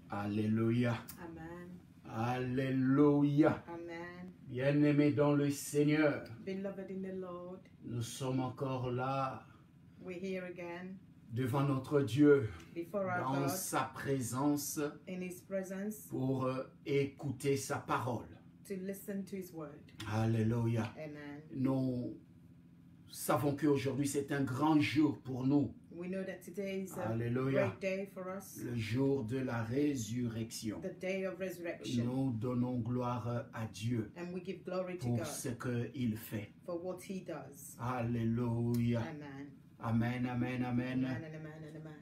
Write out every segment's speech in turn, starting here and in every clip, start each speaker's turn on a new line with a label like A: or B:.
A: Alléluia.
B: Amen.
A: Alléluia.
B: Amen.
A: Bien-aimés dans le Seigneur,
B: Beloved in the Lord,
A: nous sommes encore là
B: we're here again
A: devant notre Dieu,
B: before our
A: dans
B: God,
A: sa présence,
B: in His presence,
A: pour écouter sa parole.
B: to listen to His word.
A: Alléluia.
B: Amen.
A: Nous savons qu'aujourd'hui c'est un grand jour pour nous,
B: We know that today is a
A: Alléluia.
B: great day for us,
A: le jour de la résurrection.
B: the day of resurrection.
A: Nous donnons gloire à Dieu
B: And we give glory to
A: pour
B: God
A: ce qu'il fait.
B: for what He does.
A: Alléluia.
B: Amen.
A: Amen, amen, amen.
B: Amen and amen and amen.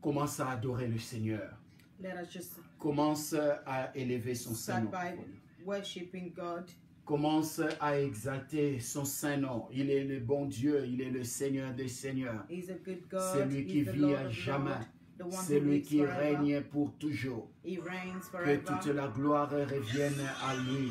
A: Commence à adorer le Seigneur.
B: Let us just
A: Commence à élever son
B: start
A: Saint-Nom.
B: by worshiping God.
A: Commence à exalter son Saint-Nom. Il est le bon Dieu, il est le Seigneur des Seigneurs.
B: He's a good God.
A: C'est lui qui
B: He's the
A: vit
B: Lord
A: à
B: of
A: jamais.
B: Lords, the one
A: C'est
B: who
A: lui
B: lives
A: qui
B: forever.
A: règne pour toujours.
B: He reigns
A: Que
B: forever.
A: toute la gloire revienne à lui.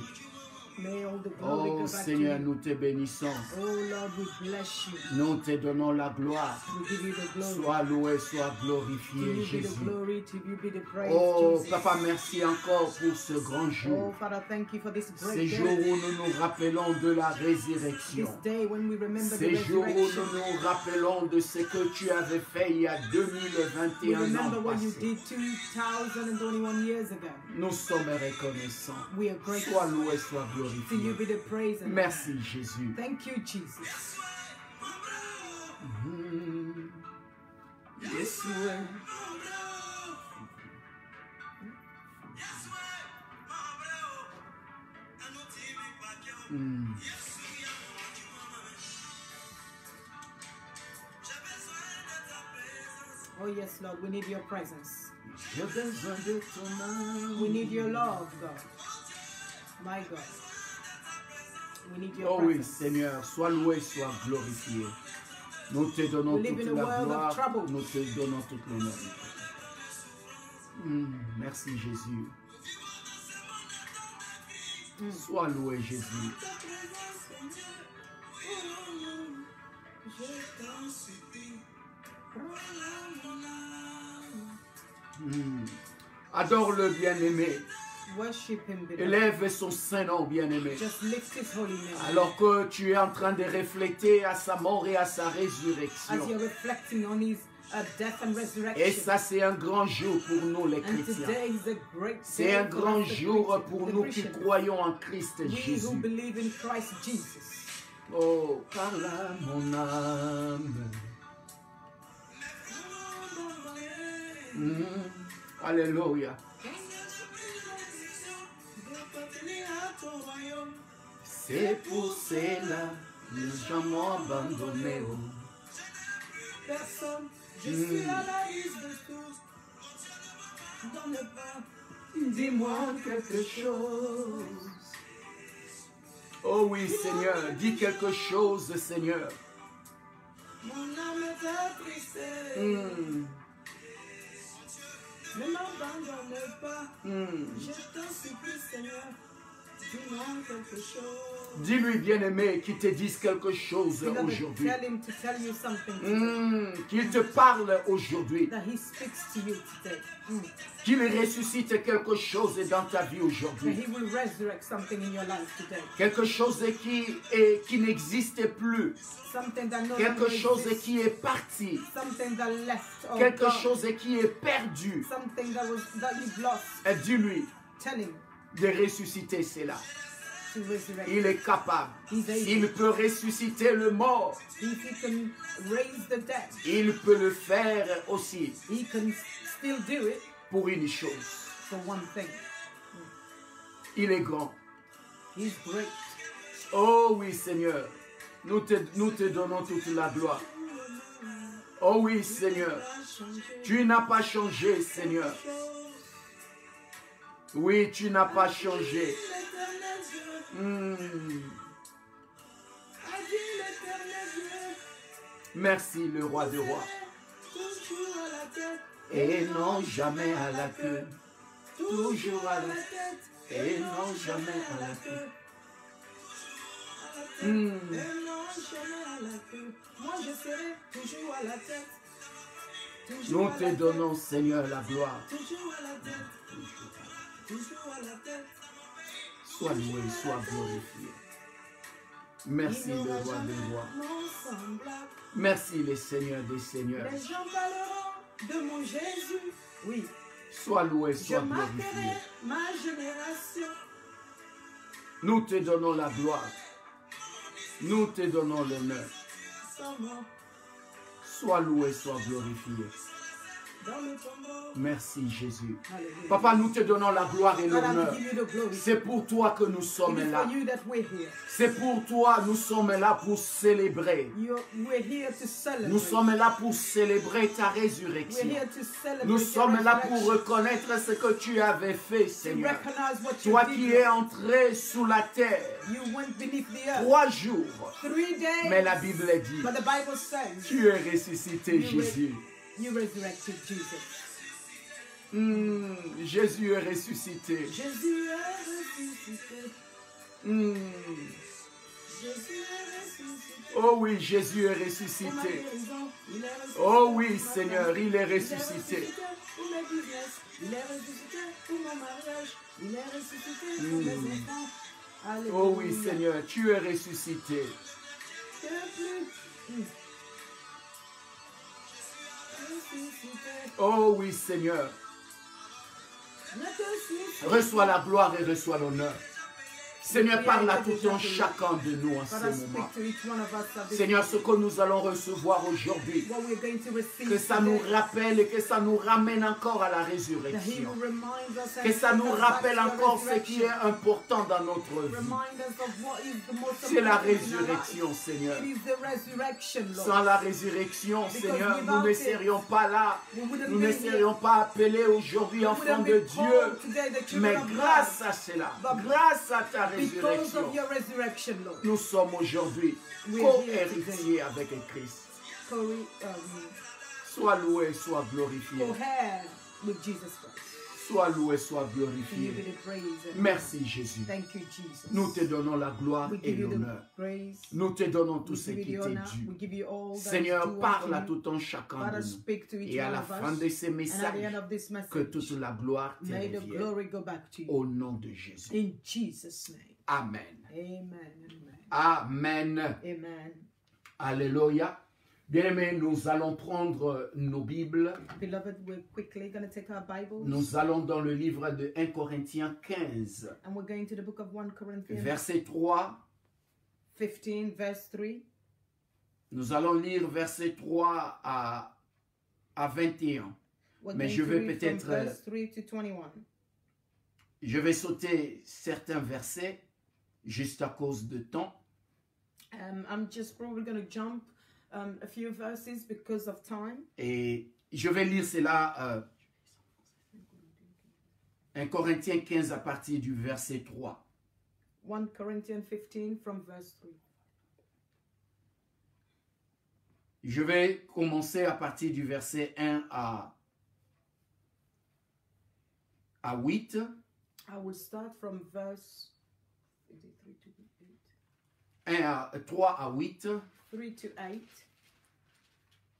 B: May all the glory
A: Oh
B: go back
A: Seigneur,
B: to you.
A: nous te bénissons.
B: Oh Lord, we bless you.
A: Nous te donnons la gloire.
B: We give you the glory.
A: Sois loué, sois
B: To
A: glorifié,
B: you be the
A: Jésus.
B: glory, to you be the praise,
A: Oh,
B: Jesus.
A: Papa, merci encore pour ce grand
B: Oh
A: jour.
B: Father, thank you for this
A: Ces
B: great
A: jours
B: day.
A: où nous nous rappelons de la
B: This
A: résurrection.
B: day when we remember the
A: Ces jours où
B: resurrection.
A: nous nous rappelons de ce que tu avais fait il y a
B: We
A: 2021
B: remember
A: ans
B: what you
A: passés.
B: did 2021 years ago.
A: Nous sommes reconnaissants.
B: We are grateful.
A: Sois loué, sois
B: To you
A: glorifié.
B: be the praise and
A: Merci Jésus.
B: thank you, Jesus.
A: Yeshua. Mm.
B: Oh yes, Lord, we need your presence.
A: J'ai besoin de ton âme.
B: We need your love, God. My God. We need your
A: Oh oui,
B: presence.
A: Seigneur, sois loué, sois glorifié. Nous te donnons
B: We live
A: toute
B: in a
A: la
B: world of
A: gloire,
B: trouble.
A: nous te donnons toute l'honneur. Merci Jésus. Sois loué Jésus. Adore le bien-aimé.
B: Worship him, beloved.
A: Élève son saint nom bien-aimé.
B: Just lift his holy name.
A: Alors que tu es en train de refléter à sa mort et à sa
B: As
A: résurrection.
B: you're reflecting on his death and resurrection.
A: Et ça, c'est un grand jour pour nous les
B: And
A: chrétiens.
B: today is a great
A: C'est
B: day
A: un
B: for
A: grand
B: us, the
A: jour
B: Christians,
A: pour
B: the
A: nous qui
B: Christians.
A: croyons en Christ
B: We who
A: Jésus.
B: believe in Christ Jesus.
A: Oh, parle à mon âme. Alléluia. C'est pour cela que les gens m'ont abandonné. Oh.
B: Personne, je suis à la liste de tous. Dans le pas,
A: Dis-moi quelque chose. Oh oui, Seigneur, dis quelque chose, Seigneur.
B: mon âme est attristée. Ne m'abandonne pas. Je t'en supplie, Seigneur. Dis-moi quelque chose.
A: Dis-lui, bien-aimé, qu'il te dise quelque chose
B: Beloved,
A: aujourd'hui.
B: tell him to tell you something today.
A: Qu'il te parle aujourd'hui.
B: That he speaks to you today.
A: Qu'il ressuscite quelque chose dans ta vie
B: That
A: aujourd'hui.
B: he will resurrect something in your life today.
A: Quelque chose qui n'existe plus.
B: Something that no
A: Quelque
B: longer
A: chose
B: exists.
A: qui est parti.
B: Something that left. Oh
A: Quelque
B: God.
A: chose qui est perdu.
B: Something that you've lost.
A: Et dis-lui
B: Tell him
A: de ressusciter cela.
B: to resurrect.
A: Il est capable.
B: He's able.
A: Il peut ressusciter le mort.
B: If he can raise the dead,
A: Il peut le faire aussi
B: he can still do it
A: pour une chose.
B: for one thing.
A: Il est grand.
B: He's great.
A: Oh oui, Seigneur. Nous te donnons toute la gloire. Oh oui, Seigneur. Tu n'as pas changé, Seigneur. Oui, tu n'as pas changé. Merci, le roi des rois. Et non jamais à la queue. Toujours à la tête. Et non jamais à la queue.
B: Moi je serai toujours à la tête.
A: Nous te donnons, Seigneur, la gloire.
B: Toujours à la toujours à la tête.
A: Sois loué, sois glorifié. Merci le roi des rois. Merci les seigneurs des seigneurs.
B: Les gens parleront de mon Jésus. Oui.
A: Sois loué,
B: Je
A: sois glorifié.
B: marquerai ma génération.
A: Nous te donnons la gloire. Nous te donnons l'honneur.
B: Sans mort
A: Sois loué, sois glorifié.
B: dans le tombeau.
A: Merci Jésus.
B: Hallelujah.
A: Papa, nous te donnons la gloire et
B: God, I
A: l'honneur.
B: give you the glory.
A: C'est pour toi que nous
B: It
A: sommes
B: is
A: là.
B: for you that we're here.
A: C'est pour toi, nous sommes là pour célébrer.
B: We're here to celebrate.
A: Nous sommes là pour célébrer ta
B: We're
A: résurrection.
B: here to celebrate
A: Nous
B: your
A: sommes là pour
B: resurrection,
A: reconnaître ce que tu avais fait,
B: to
A: Seigneur.
B: recognize what you
A: Toi
B: did.
A: qui es entré sous la terre
B: You went beneath the earth
A: 3 jours.
B: 3 days.
A: Mais la Bible dit,
B: But the Bible says
A: tu es ressuscité, Jésus.
B: you resurrected Jesus.
A: Jésus est ressuscité.
B: Jésus est ressuscité. Jésus est ressuscité.
A: Oh oui, Jésus est
B: Pour ma
A: ressuscité.
B: guérison, il est ressuscité.
A: Oh oui,
B: Pour ma
A: Seigneur,
B: famille,
A: il est
B: il
A: ressuscité.
B: Pour mes business, il est ressuscité. Pour mon mariage, il est ressuscité. Pour mes enfants. Alléluia.
A: Oh oui, Seigneur, tu es ressuscité.
B: Que plus. Ressuscité.
A: Oh oui, Seigneur.
B: Ne te suffit
A: Reçois la gloire et reçois l'honneur. Seigneur, parle à tout un
B: déjà
A: chacun de nous en
B: Father,
A: ce moment.
B: speak to each one of us at this
A: Seigneur,
B: time.
A: ce que nous allons recevoir aujourd'hui,
B: What we're going to receive
A: que ça nous
B: today,
A: rappelle et que ça nous ramène encore à la
B: that He
A: résurrection.
B: will remind us and
A: Que ça
B: take
A: nous
B: us back
A: rappelle
B: to the
A: encore ce qui est
B: resurrection.
A: important dans notre vie.
B: Remind us of what is the most
A: C'est la
B: important in our life.
A: résurrection, Seigneur.
B: It is the resurrection, Lord.
A: Sans la résurrection, Seigneur, nous
B: without
A: ne
B: it,
A: serions pas là.
B: We wouldn't
A: Nous
B: be
A: ne
B: here.
A: serions pas appelés aujourd'hui
B: We
A: enfants
B: wouldn't
A: de
B: be
A: Dieu.
B: called today the children
A: Mais
B: of God.
A: grâce à cela, grâce à ta
B: Because
A: résurrection,
B: of your resurrection, Lord.
A: nous sommes aujourd'hui
B: We're here
A: co-héritiers avec Christ.
B: Corey,
A: Sois loué, sois glorifié.
B: co-heir with Jesus Christ.
A: Sois loué, sois
B: To you be
A: glorifié.
B: the praise and
A: Merci Jésus.
B: thank you, Jesus.
A: Nous te donnons la gloire
B: We
A: et
B: give you
A: l'honneur.
B: the praise.
A: Nous te donnons tout
B: We
A: ce
B: give you
A: qui
B: the
A: t'est
B: honor.
A: dû.
B: We give you all that is
A: Seigneur,
B: due
A: parle à
B: unto you.
A: tout un chacun
B: Father,
A: de nous.
B: speak to each
A: Et à
B: one
A: la
B: of
A: fin
B: us.
A: de ces
B: And at the
A: messages,
B: end of this
A: que
B: message,
A: toute la gloire te
B: may the
A: revienne.
B: glory go back to you.
A: Au nom de Jésus.
B: In Jesus' name.
A: Amen.
B: Amen.
A: Amen.
B: Amen.
A: Alléluia. Bien-aimés, nous allons prendre nos Bibles.
B: Beloved, we're quickly going to take our Bibles.
A: Nous allons dans le livre de 1 Corinthiens 15,
B: And we're going to the book of 1 Corinthians
A: verset 3.
B: 15, verse 3.
A: Nous allons lire verset 3 à 21.
B: We're
A: Mais
B: going
A: je
B: to
A: vais
B: read from
A: peut-être,
B: verse 3 to 21.
A: Je vais sauter certains versets juste à cause de temps.
B: I'm just probably going to jump a few verses because of time.
A: Et je vais lire cela 1 Corinthiens 15 à partir du verset 3.
B: 1 Corinthians 15 from verse 3.
A: Je vais commencer à partir du verset 1 à 8.
B: I will start from verse
A: 3 à 8.
B: 3 to 8.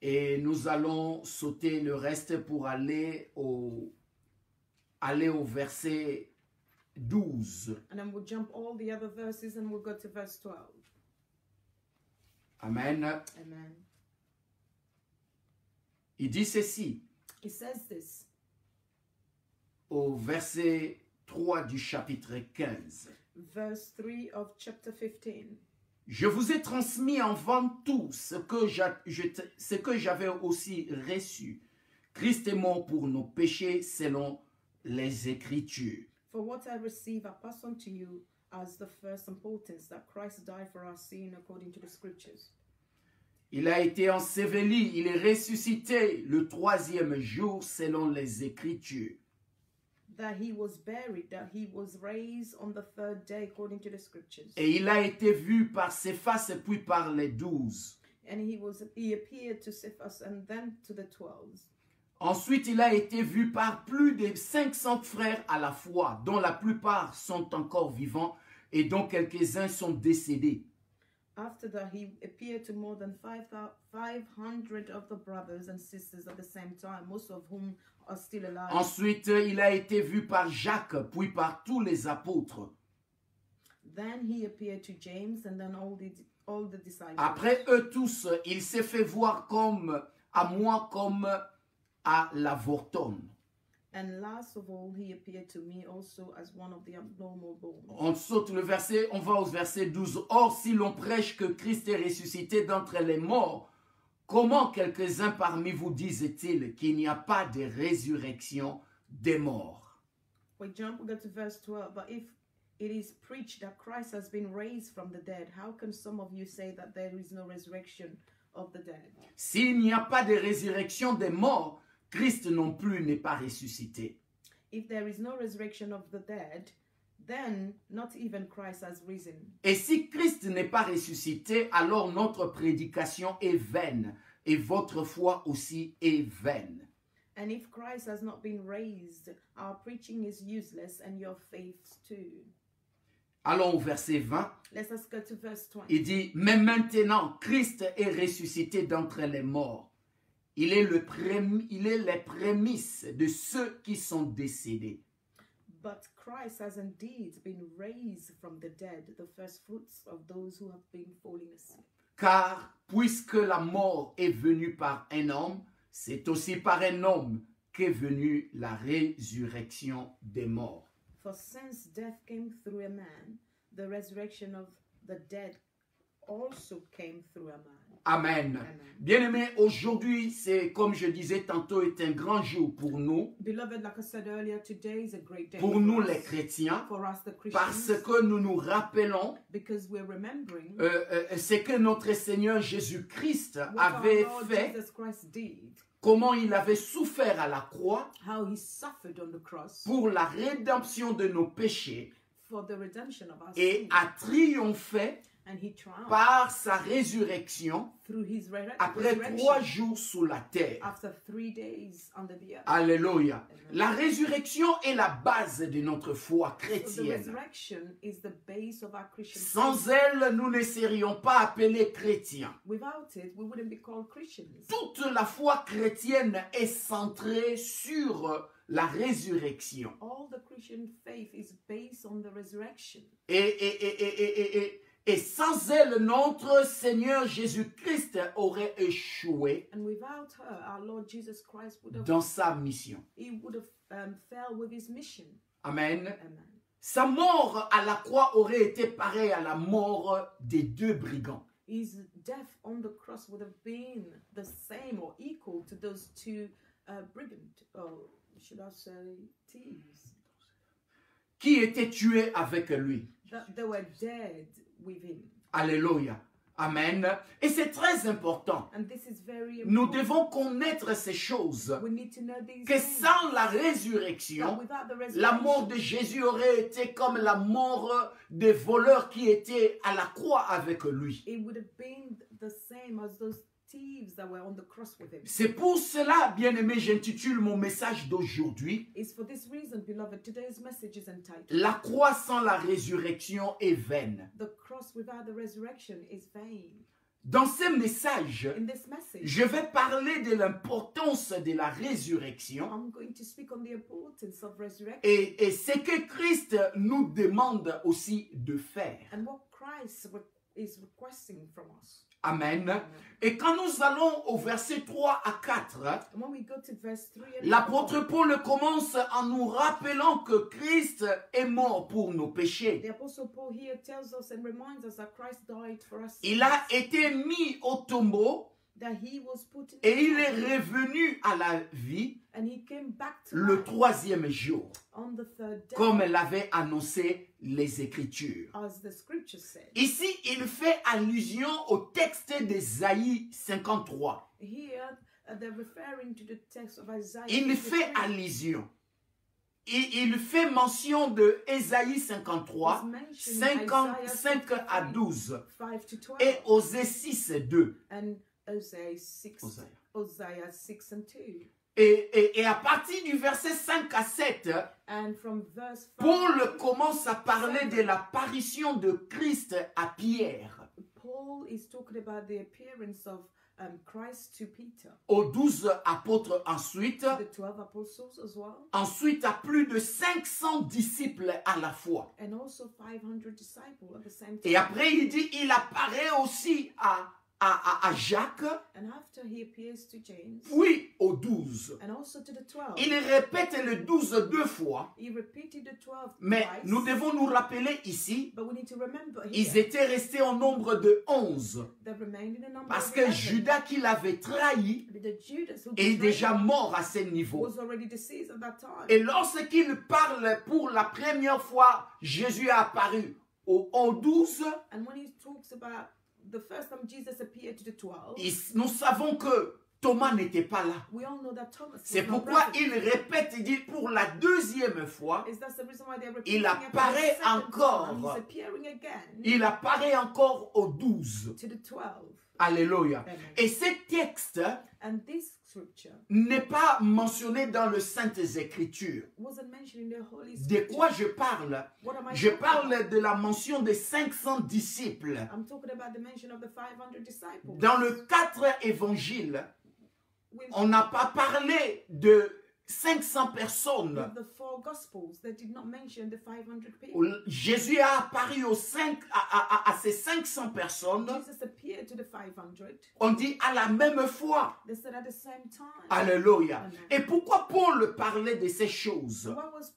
A: Et nous allons sauter le reste pour aller au verset 12.
B: And then we'll jump all the other verses and we'll go to verse 12.
A: Amen.
B: Amen.
A: Il dit ceci
B: He says this
A: au verset 3 du chapitre 15.
B: verse 3 of chapter 15.
A: Je vous ai transmis avant tout ce que j'avais aussi reçu. Christ est mort pour nos péchés selon les Écritures.
B: For what I receive, I pass on to you as the first importance, that Christ died for our sin according to the Scriptures.
A: Il a été enseveli, il est ressuscité le 3e jour selon les Écritures.
B: That he was buried, that he was raised on the 3rd day according to the Scriptures.
A: Et il a été vu par Céphas et puis par les 12.
B: And he appeared to Cephas and then to the 12.
A: Ensuite, il a été vu par plus de 500 frères à la fois, dont la plupart sont encore vivants et dont quelques-uns sont décédés.
B: After that, he appeared to more than 500 of the brothers and sisters at the same time, most of whom are still alive.
A: Ensuite, il a été vu par Jacques, puis par tous les apôtres.
B: Then he appeared to James and then all the disciples.
A: Après eux tous, il s'est fait voir à moi comme à l'avorton.
B: And last of all, he appeared to me also as one of the abnormal bones.
A: On saute le verset, on va au verset 12. Or, si l'on prêche que Christ est ressuscité d'entre les morts, comment quelques-uns parmi vous disent-ils qu'il n'y a pas de résurrection des morts?
B: We go to verse 12. But if it is preached that Christ has been raised from the dead, how can some of you say that there is no resurrection of the dead?
A: S'il n'y a pas de résurrection des morts, Christ non plus n'est pas ressuscité.
B: If there is no resurrection of the dead, then not even Christ has risen.
A: Et si Christ n'est pas ressuscité, alors notre prédication est vaine, et votre foi aussi est vaine.
B: And if Christ has not been raised, our preaching is useless and your faith too.
A: Allons au verset 20.
B: Let us go to verse 20.
A: Il dit, mais maintenant, Christ est ressuscité d'entre les morts. Il est les prémices de ceux qui sont décédés.
B: But Christ has indeed been raised from the dead, the first fruits of those who have been falling asleep.
A: Car puisque la mort est venue par un homme, c'est aussi par un homme qu'est venue la résurrection des morts.
B: For since death came through a man, the resurrection of the dead also came through a man.
A: Amen. Bien-aimés, aujourd'hui, c'est comme je disais tantôt, est un grand jour pour nous,
B: Beloved, like I said earlier, today is a great day
A: pour nous
B: us,
A: les chrétiens,
B: for us the
A: parce
B: Christians,
A: que nous nous rappelons
B: because we're remembering
A: ce que notre Seigneur Jésus-Christ
B: what
A: avait
B: our Lord
A: fait,
B: Jesus Christ did,
A: comment il avait souffert à la croix
B: how he suffered on the cross
A: pour la rédemption de nos péchés
B: for the redemption of our
A: et
B: sin,
A: a triomphé
B: and he triumphed
A: par sa résurrection
B: through his
A: après 3 jours sous la terre.
B: after 3 days under the earth.
A: Alléluia. La résurrection est la base de notre foi
B: So the
A: chrétienne.
B: resurrection is the base of our Christian
A: Sans
B: faith.
A: elle, nous ne serions pas appelés chrétiens.
B: Without it, we wouldn't be called Christians.
A: Toute la foi chrétienne est centrée sur la résurrection.
B: All the Christian faith is based on the resurrection.
A: Et sans elle, notre Seigneur Jésus-Christ aurait échoué
B: And without her, our Lord Jesus Christ would have,
A: dans sa mission.
B: he would have fell with his mission.
A: Amen.
B: Amen.
A: Sa mort à la croix aurait été pareille à la mort des 2 brigands.
B: His death on the cross would have been the same or equal to those 2 brigands, or should I say thieves,
A: Qui étaient tués avec lui.
B: that they were dead with him.
A: Alléluia. Amen. Et c'est très important.
B: And this is very
A: Nous
B: important.
A: devons connaître ces choses.
B: We need to know these
A: Que
B: things.
A: sans la
B: That
A: résurrection,
B: without the
A: la mort
B: resurrection,
A: de Jésus aurait été comme la mort des voleurs qui étaient à la croix avec lui.
B: it would have been the same as those thieves that were on the cross with him.
A: C'est pour cela, bien-aimé, j'intitule mon message d'aujourd'hui,
B: It's for this reason, beloved, today's message is entitled,
A: La croix sans la résurrection est vaine.
B: The cross without the resurrection is vain.
A: Dans ce message,
B: In this message,
A: je vais parler de l'importance de la résurrection
B: I'm going to speak on the importance of resurrection
A: et ce que Christ nous demande aussi de faire.
B: and what Christ is requesting from us.
A: Amen. Et quand nous allons au verset 3 à 4,
B: And when we go to verse 3 and
A: l'apôtre
B: 4,
A: Paul commence en nous rappelant que Christ est mort pour nos péchés.
B: the Apostle Paul here tells us and reminds us that Christ died for us,
A: Il a été mis au tombeau
B: that he was put in
A: et il
B: the
A: est
B: tomb,
A: revenu à la vie
B: and he came back to
A: le
B: life
A: 3e jour,
B: on the 3rd day,
A: comme l'avaient annoncé les Écritures.
B: as the scripture said.
A: Ici, il fait allusion au texte d'Ésaïe 53.
B: Here, they're referring to the text of Isaiah.
A: Il fait
B: 53.
A: allusion. Il fait mention de Ésaïe 53,
B: He's mentioning
A: 55
B: Isaiah
A: à 12
B: 5 to 12
A: et Osée 6, 2.
B: and Hosea 6,
A: Hosea.
B: Hosea 6 and 2.
A: Et à partir du verset 5 à 7,
B: And from verse 5,
A: Paul commence à parler de l'apparition de Christ à Pierre.
B: Paul is talking about the appearance of Christ to Peter,
A: aux 12 apôtres ensuite,
B: to the 12 apostles as well,
A: ensuite à plus de 500 disciples à la fois.
B: and also 500 disciples at the same time.
A: Et après, il dit, il apparaît aussi à Jacques,
B: And after he appears to James,
A: puis aux 12.
B: and also to the 12,
A: Il répète le 12 deux fois,
B: he repeated the 12
A: mais
B: twice.
A: nous devons nous rappeler ici,
B: But we need to remember
A: ils
B: here,
A: étaient restés au nombre de 11,
B: they remained in a number
A: parce
B: of
A: que
B: 11.
A: Judas qui l'avait trahi
B: The Judas who
A: est
B: betrayed
A: déjà
B: him
A: mort à ce niveau.
B: was already deceased at that time.
A: Et lorsqu'il parle pour la première fois, Jésus a apparu aux 12,
B: And when he talks about the first time Jesus appeared to the 12,
A: nous savons que Thomas n'était pas là.
B: we all know that Thomas was
A: C'est
B: not
A: pourquoi
B: present.
A: il répète, il dit pour la deuxième fois,
B: Is that the reason why they're
A: il
B: repeating it for
A: apparaît
B: the second
A: encore.
B: time? He's appearing again
A: il apparaît encore aux 12.
B: to the 12.
A: Alléluia.
B: Amen.
A: Et ce texte
B: And this scripture
A: n'est pas mentionné dans les Saintes Écritures.
B: wasn't mentioned in the Holy
A: De
B: Scripture.
A: quoi je parle?
B: What am I
A: Je
B: talking about?
A: parle de la mention des 500 disciples.
B: I'm talking about the mention of the 500 disciples.
A: Dans les 4 évangiles,
B: With
A: on n'a pas parlé de 500 personnes.
B: the 4 Gospels, they did not mention the 500 people.
A: Jésus a apparu à ces 500 personnes,
B: Jesus appeared to the 500.
A: on dit à la même fois.
B: They said at the same time.
A: Alléluia.
B: Amen.
A: Et pourquoi Paul parlait de ces choses?
B: What was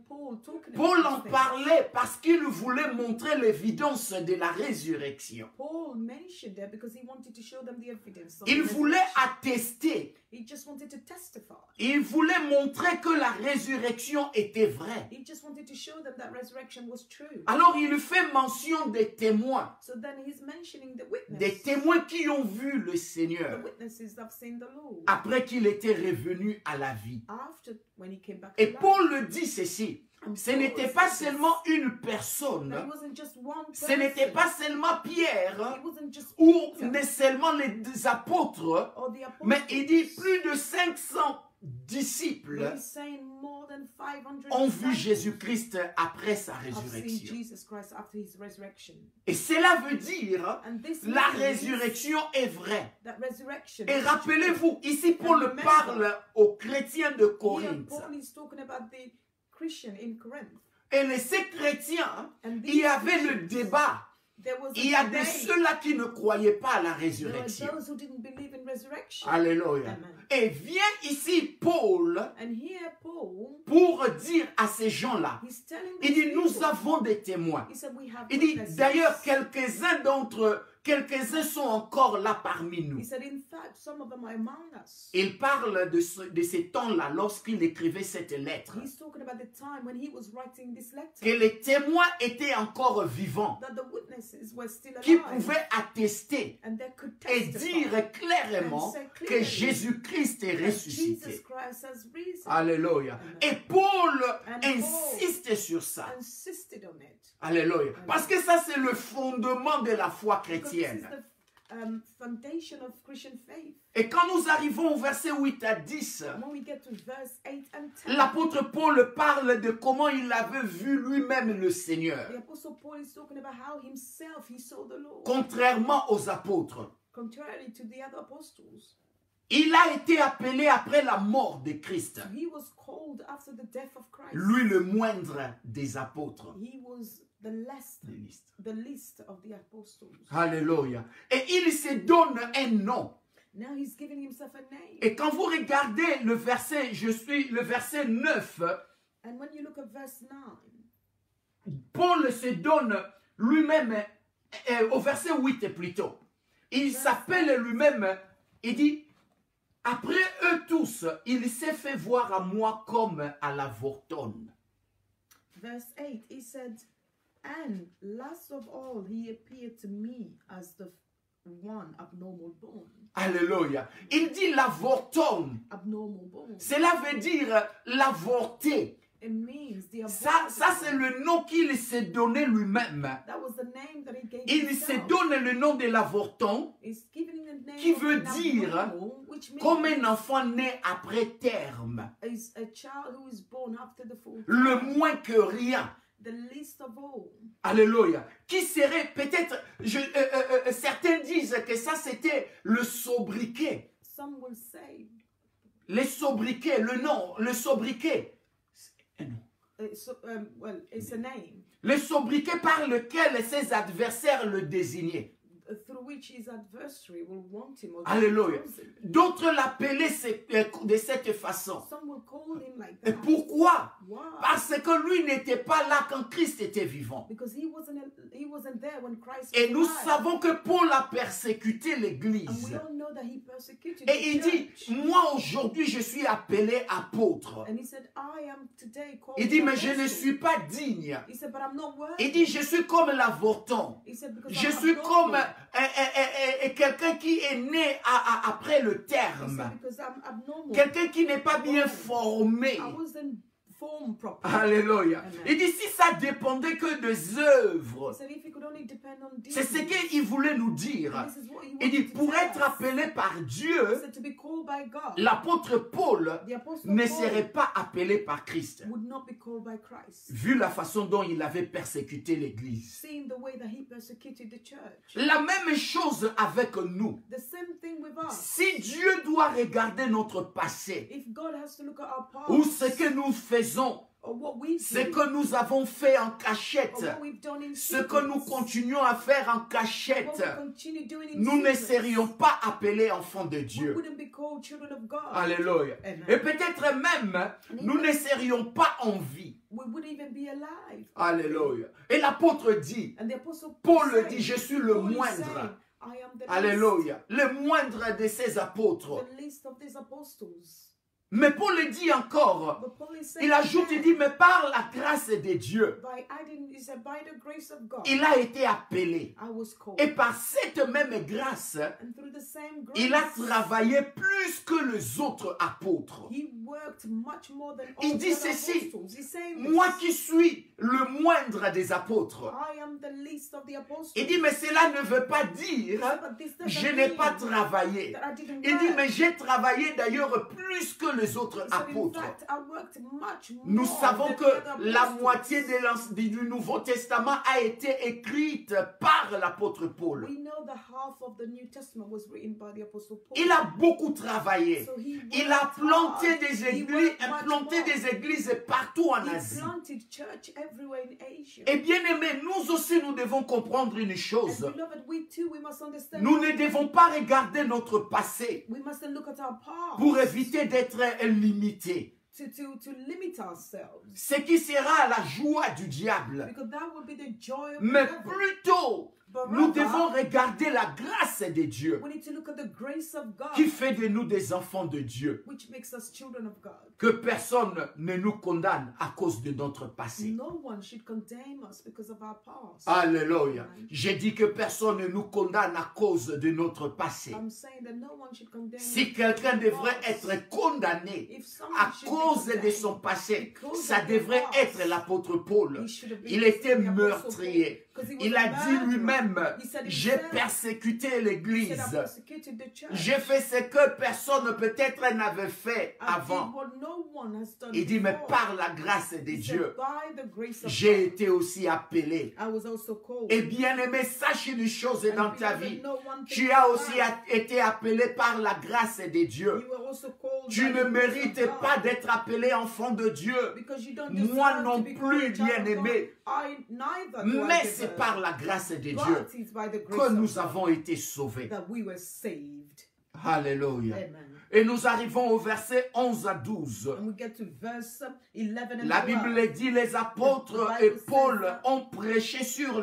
B: Paul talking
A: Paul
B: about?
A: en
B: these things?
A: parlait parce qu'il voulait montrer l'évidence de la résurrection.
B: Paul mentioned it because he wanted to show them the evidence. Of
A: Il
B: the
A: voulait
B: resurrection.
A: attester,
B: He just wanted to testify.
A: il voulait montrer que la résurrection était vraie.
B: He just wanted to show them that resurrection was true.
A: Alors il fait mention des témoins,
B: So then he's mentioning the
A: des
B: witness.
A: témoins qui ont vu le
B: The
A: Seigneur
B: witnesses that have seen the Lord.
A: après qu'il était revenu à la vie.
B: After when he came back
A: Et
B: to life.
A: Paul le dit ceci,
B: And
A: ce
B: Paul
A: n'était
B: says
A: pas
B: this,
A: seulement une
B: that
A: personne,
B: it wasn't just one
A: ce
B: person.
A: n'était pas seulement Pierre
B: It wasn't just
A: ou
B: Peter
A: ne seulement les deux apôtres,
B: or the apostles.
A: mais il dit plus de 500 disciples
B: But he's saying more than 500
A: ont vu
B: disciples
A: Jésus-Christ après sa
B: have seen
A: résurrection.
B: Jesus Christ after his resurrection.
A: Et cela veut dire
B: And this
A: la
B: means
A: résurrection est vraie.
B: that resurrection
A: Et
B: is
A: rappelez-vous, ici Paul parle aux chrétiens de
B: true. Here,
A: Corinthe.
B: Paul is talking about the Christian in Corinth.
A: Et ces chrétiens,
B: And
A: il
B: these
A: y avait le
B: Christians,
A: débat.
B: there was a
A: Il y a de
B: debate.
A: ceux-là qui ne croyaient pas à la
B: There were
A: résurrection.
B: those who didn't believe in resurrection.
A: Alléluia.
B: Amen.
A: Et vient ici Paul
B: And here Paul,
A: pour dire à ces gens-là,
B: he's telling
A: il dit,
B: these
A: nous
B: people,
A: avons des témoins.
B: he said, we have
A: Il dit,
B: witnesses.
A: d'ailleurs, quelques-uns sont encore là parmi nous.
B: He said, in fact, some of them are among us.
A: Il parle de ces temps-là lorsqu'il écrivait cette lettre.
B: He's talking about the time when he was writing this letter.
A: Que les témoins étaient encore vivants,
B: That the witnesses were still
A: qui
B: alive.
A: pouvaient attester
B: And they could
A: et
B: testify
A: dire clairement
B: and say
A: que
B: clearly
A: Jésus-Christ est
B: that
A: ressuscité.
B: Jesus Christ has risen.
A: Alléluia.
B: Amen.
A: Et Paul
B: And
A: insiste sur ça.
B: Insisted on it.
A: Alléluia. Parce que ça, c'est le fondement de la foi
B: Because this is
A: chrétienne.
B: the foundation of Christian faith.
A: Et quand nous arrivons au verset 8 à 10,
B: When we get to verse 8 and 10,
A: l'apôtre Paul parle de comment il avait vu lui-même le Seigneur,
B: the Apostle Paul is talking about how himself he saw the Lord.
A: contrairement aux apôtres.
B: Contrary to the other apostles,
A: Il a été appelé après la mort de Christ,
B: he was called after the death of Christ.
A: lui le moindre des apôtres.
B: He was the least of the apostles.
A: Alléluia. Et il se donne un nom.
B: Now he's giving himself a name.
A: Et quand vous regardez le verset, le verset 9,
B: And when you look at verse 9,
A: Paul se donne lui-même, au verset 8 plutôt, il s'appelle lui-même, il dit, après eux tous, il s'est fait voir à moi comme à l'avortonne.
B: verse 8, he said, and last of all, he appeared to me as the one abnormal born.
A: Alléluia. Il dit l'avortonne.
B: Abnormal born.
A: Cela veut dire l'avorté.
B: It means the
A: Ça
B: aborted
A: c'est
B: one.
A: le nom qu'il s'est donné lui-même.
B: That was the name that he gave
A: Il se
B: himself.
A: donne le nom de l'avorton
B: He's giving the name
A: qui
B: of
A: veut
B: an
A: dire
B: abnormal, which means
A: comme un enfant né après terme.
B: is a child who is born after the full
A: Le
B: time.
A: moins que rien.
B: the least of all.
A: Alléluia. Qui serait peut-être, certains disent que ça c'était le sobriquet.
B: Some will say,
A: Les sobriquets, le sobriquet. C'est un nom.
B: well, it's a name
A: Le sobriquet par lequel ses adversaires le désignaient.
B: through which his adversary will want him or
A: Alléluia.
B: choose him.
A: D'autres l'appelaient de cette façon.
B: Some will call him like
A: Et
B: that.
A: pourquoi?
B: Why?
A: Parce que lui n'était pas là quand Christ était vivant.
B: Because he wasn't there when Christ
A: Et
B: was
A: nous
B: alive.
A: savons que Paul a persécuté
B: And
A: l'Église.
B: we all know that he persecuted
A: Et
B: the
A: il dit,
B: church.
A: moi aujourd'hui je suis appelé apôtre.
B: And he said, I am today called
A: Il dit,
B: an
A: mais je ne
B: apostle.
A: suis pas digne.
B: He said, but I'm not worthy.
A: Il dit, je suis comme l'avorton.
B: He said, because
A: Je
B: I'm
A: suis comme
B: abnormal.
A: quelqu'un qui est né après le
B: He
A: terme.
B: said, because I'm abnormal.
A: Quelqu'un qui n'est pas bien formé.
B: I wasn't formed properly.
A: Alléluia.
B: Amen.
A: Il dit, si ça dépendait que des œuvres,
B: He said, if he could only depend on
A: c'est ce
B: deeds,
A: qu'il voulait nous dire.
B: and this is what he
A: Il dit,
B: wanted to
A: pour
B: tell
A: être
B: us.
A: appelé par
B: He
A: Dieu,
B: said, to be called by God,
A: l'apôtre Paul
B: the apostle
A: ne
B: Paul
A: serait pas appelé par Christ,
B: would not be called by Christ,
A: vu la façon dont il avait persécuté l'Église.
B: seeing the way that he persecuted the church.
A: La même chose avec nous.
B: The same thing with us.
A: Si Dieu doit regarder notre passé,
B: If God has to look at our past,
A: ou ce que nous faisons,
B: or what we
A: ce
B: do,
A: que nous avons fait en
B: or
A: cachette,
B: what we've done in
A: ce que
B: secret,
A: nous continuons à faire en
B: what
A: cachette,
B: we continue doing in
A: nous ne
B: secret,
A: serions pas appelés enfants de
B: we
A: Dieu.
B: wouldn't be called children of God.
A: Alléluia.
B: Amen.
A: Et peut-être même, nous ne serions pas en vie.
B: We wouldn't even be alive.
A: Alléluia. Et l'apôtre dit,
B: And the apostle
A: Paul
B: said,
A: dit, je suis le
B: Paul is
A: moindre.
B: saying, I am the
A: Alléluia. Le moindre de ces
B: least,
A: apôtres.
B: the least of these apostles.
A: Mais Paul dit encore,
B: But Paul is saying,
A: il ajoute, il dit, mais par la grâce de Dieu,
B: by adding, he said, by the grace of God,
A: il a été appelé.
B: I was called.
A: Et par cette même grâce,
B: And through the same grace,
A: il a travaillé plus que les autres apôtres.
B: he worked much more than all
A: Il
B: the
A: dit
B: other
A: ceci,
B: apostles. He's saying
A: moi
B: this,
A: qui suis le moindre des apôtres.
B: I am the least of the apostles.
A: Il dit, mais cela ne veut pas dire,
B: But this doesn't
A: je n'ai
B: mean
A: pas travaillé.
B: that I didn't
A: Il dit,
B: work.
A: mais j'ai travaillé d'ailleurs plus que les autres
B: He said, in
A: apôtres.
B: fact, I worked much
A: Nous
B: more
A: savons
B: than
A: que
B: the other
A: la
B: apostles.
A: moitié du Nouveau Testament a été écrite par l'apôtre Paul.
B: We know that half of the New Testament was written by the apostle Paul.
A: Il a beaucoup travaillé.
B: So he
A: Il a
B: worked
A: planté
B: hard.
A: des
B: He
A: églises,
B: worked much
A: implanté
B: more.
A: des églises partout en
B: He
A: Asie.
B: planted church everywhere in Asia.
A: Et bien aimé, nous aussi nous devons comprendre une
B: And
A: chose.
B: beloved, we too, we must understand.
A: Nous ne devons pas regarder notre passé
B: We mustn't look at our past
A: pour éviter d'être limités.
B: to limit ourselves.
A: Ce qui sera la joie du diable.
B: Because that would be the joy of
A: Mais
B: the devil.
A: plutôt,
B: But
A: nous
B: rather,
A: devons regarder la grâce de Dieu
B: we need to look at the grace of God,
A: qui fait de nous des enfants de Dieu.
B: which makes us children of God.
A: Que personne ne nous condamne à cause de notre passé.
B: No one should condemn us because of our past.
A: Alléluia. J'ai dit que personne ne nous condamne à cause de notre passé.
B: I'm saying that no one should condemn
A: Si
B: us
A: quelqu'un
B: because of
A: devrait
B: our past.
A: être condamné
B: If someone
A: à
B: should be
A: cause de
B: condemned
A: son passé,
B: because
A: ça
B: of their
A: devrait
B: past,
A: être l'apôtre Paul.
B: he should have been
A: Il était
B: the apostle
A: meurtrier.
B: Paul, 'cause he was
A: Il
B: a
A: a dit
B: murderer.
A: lui-même,
B: He said
A: j'ai
B: himself,
A: persécuté
B: he said, I
A: l'Église.
B: persecuted the church.
A: J'ai fait ce que personne peut-être n'avait fait
B: I did
A: avant.
B: what no one has done
A: Il dit, mais
B: before.
A: par la grâce de
B: He
A: Dieu,
B: said, by the grace of
A: j'ai
B: God,
A: été aussi appelé.
B: I was also called.
A: Et bien aimé, sache une chose
B: And
A: dans ta
B: beloved,
A: vie.
B: know one thing
A: Tu as
B: about
A: aussi
B: life.
A: été appelé par la grâce de Dieu.
B: You were also called
A: Tu
B: by
A: ne
B: the grace of
A: mérites
B: God.
A: pas d'être appelé enfant de Dieu.
B: Because you don't
A: Moi
B: deserve
A: non
B: to be called
A: plus,
B: a child of God.
A: bien-aimé.
B: Neither do I
A: Mais
B: deserve.
A: c'est par la grâce de Dieu
B: But it's by the grace
A: que
B: of
A: nous
B: God
A: avons été sauvés.
B: that we were saved.
A: Alléluia.
B: Amen.
A: Et nous arrivons au verset 11 à 12.
B: And we get to verse 11 and
A: La
B: 12.
A: Bible dit, les apôtres et Paul ont prêché sur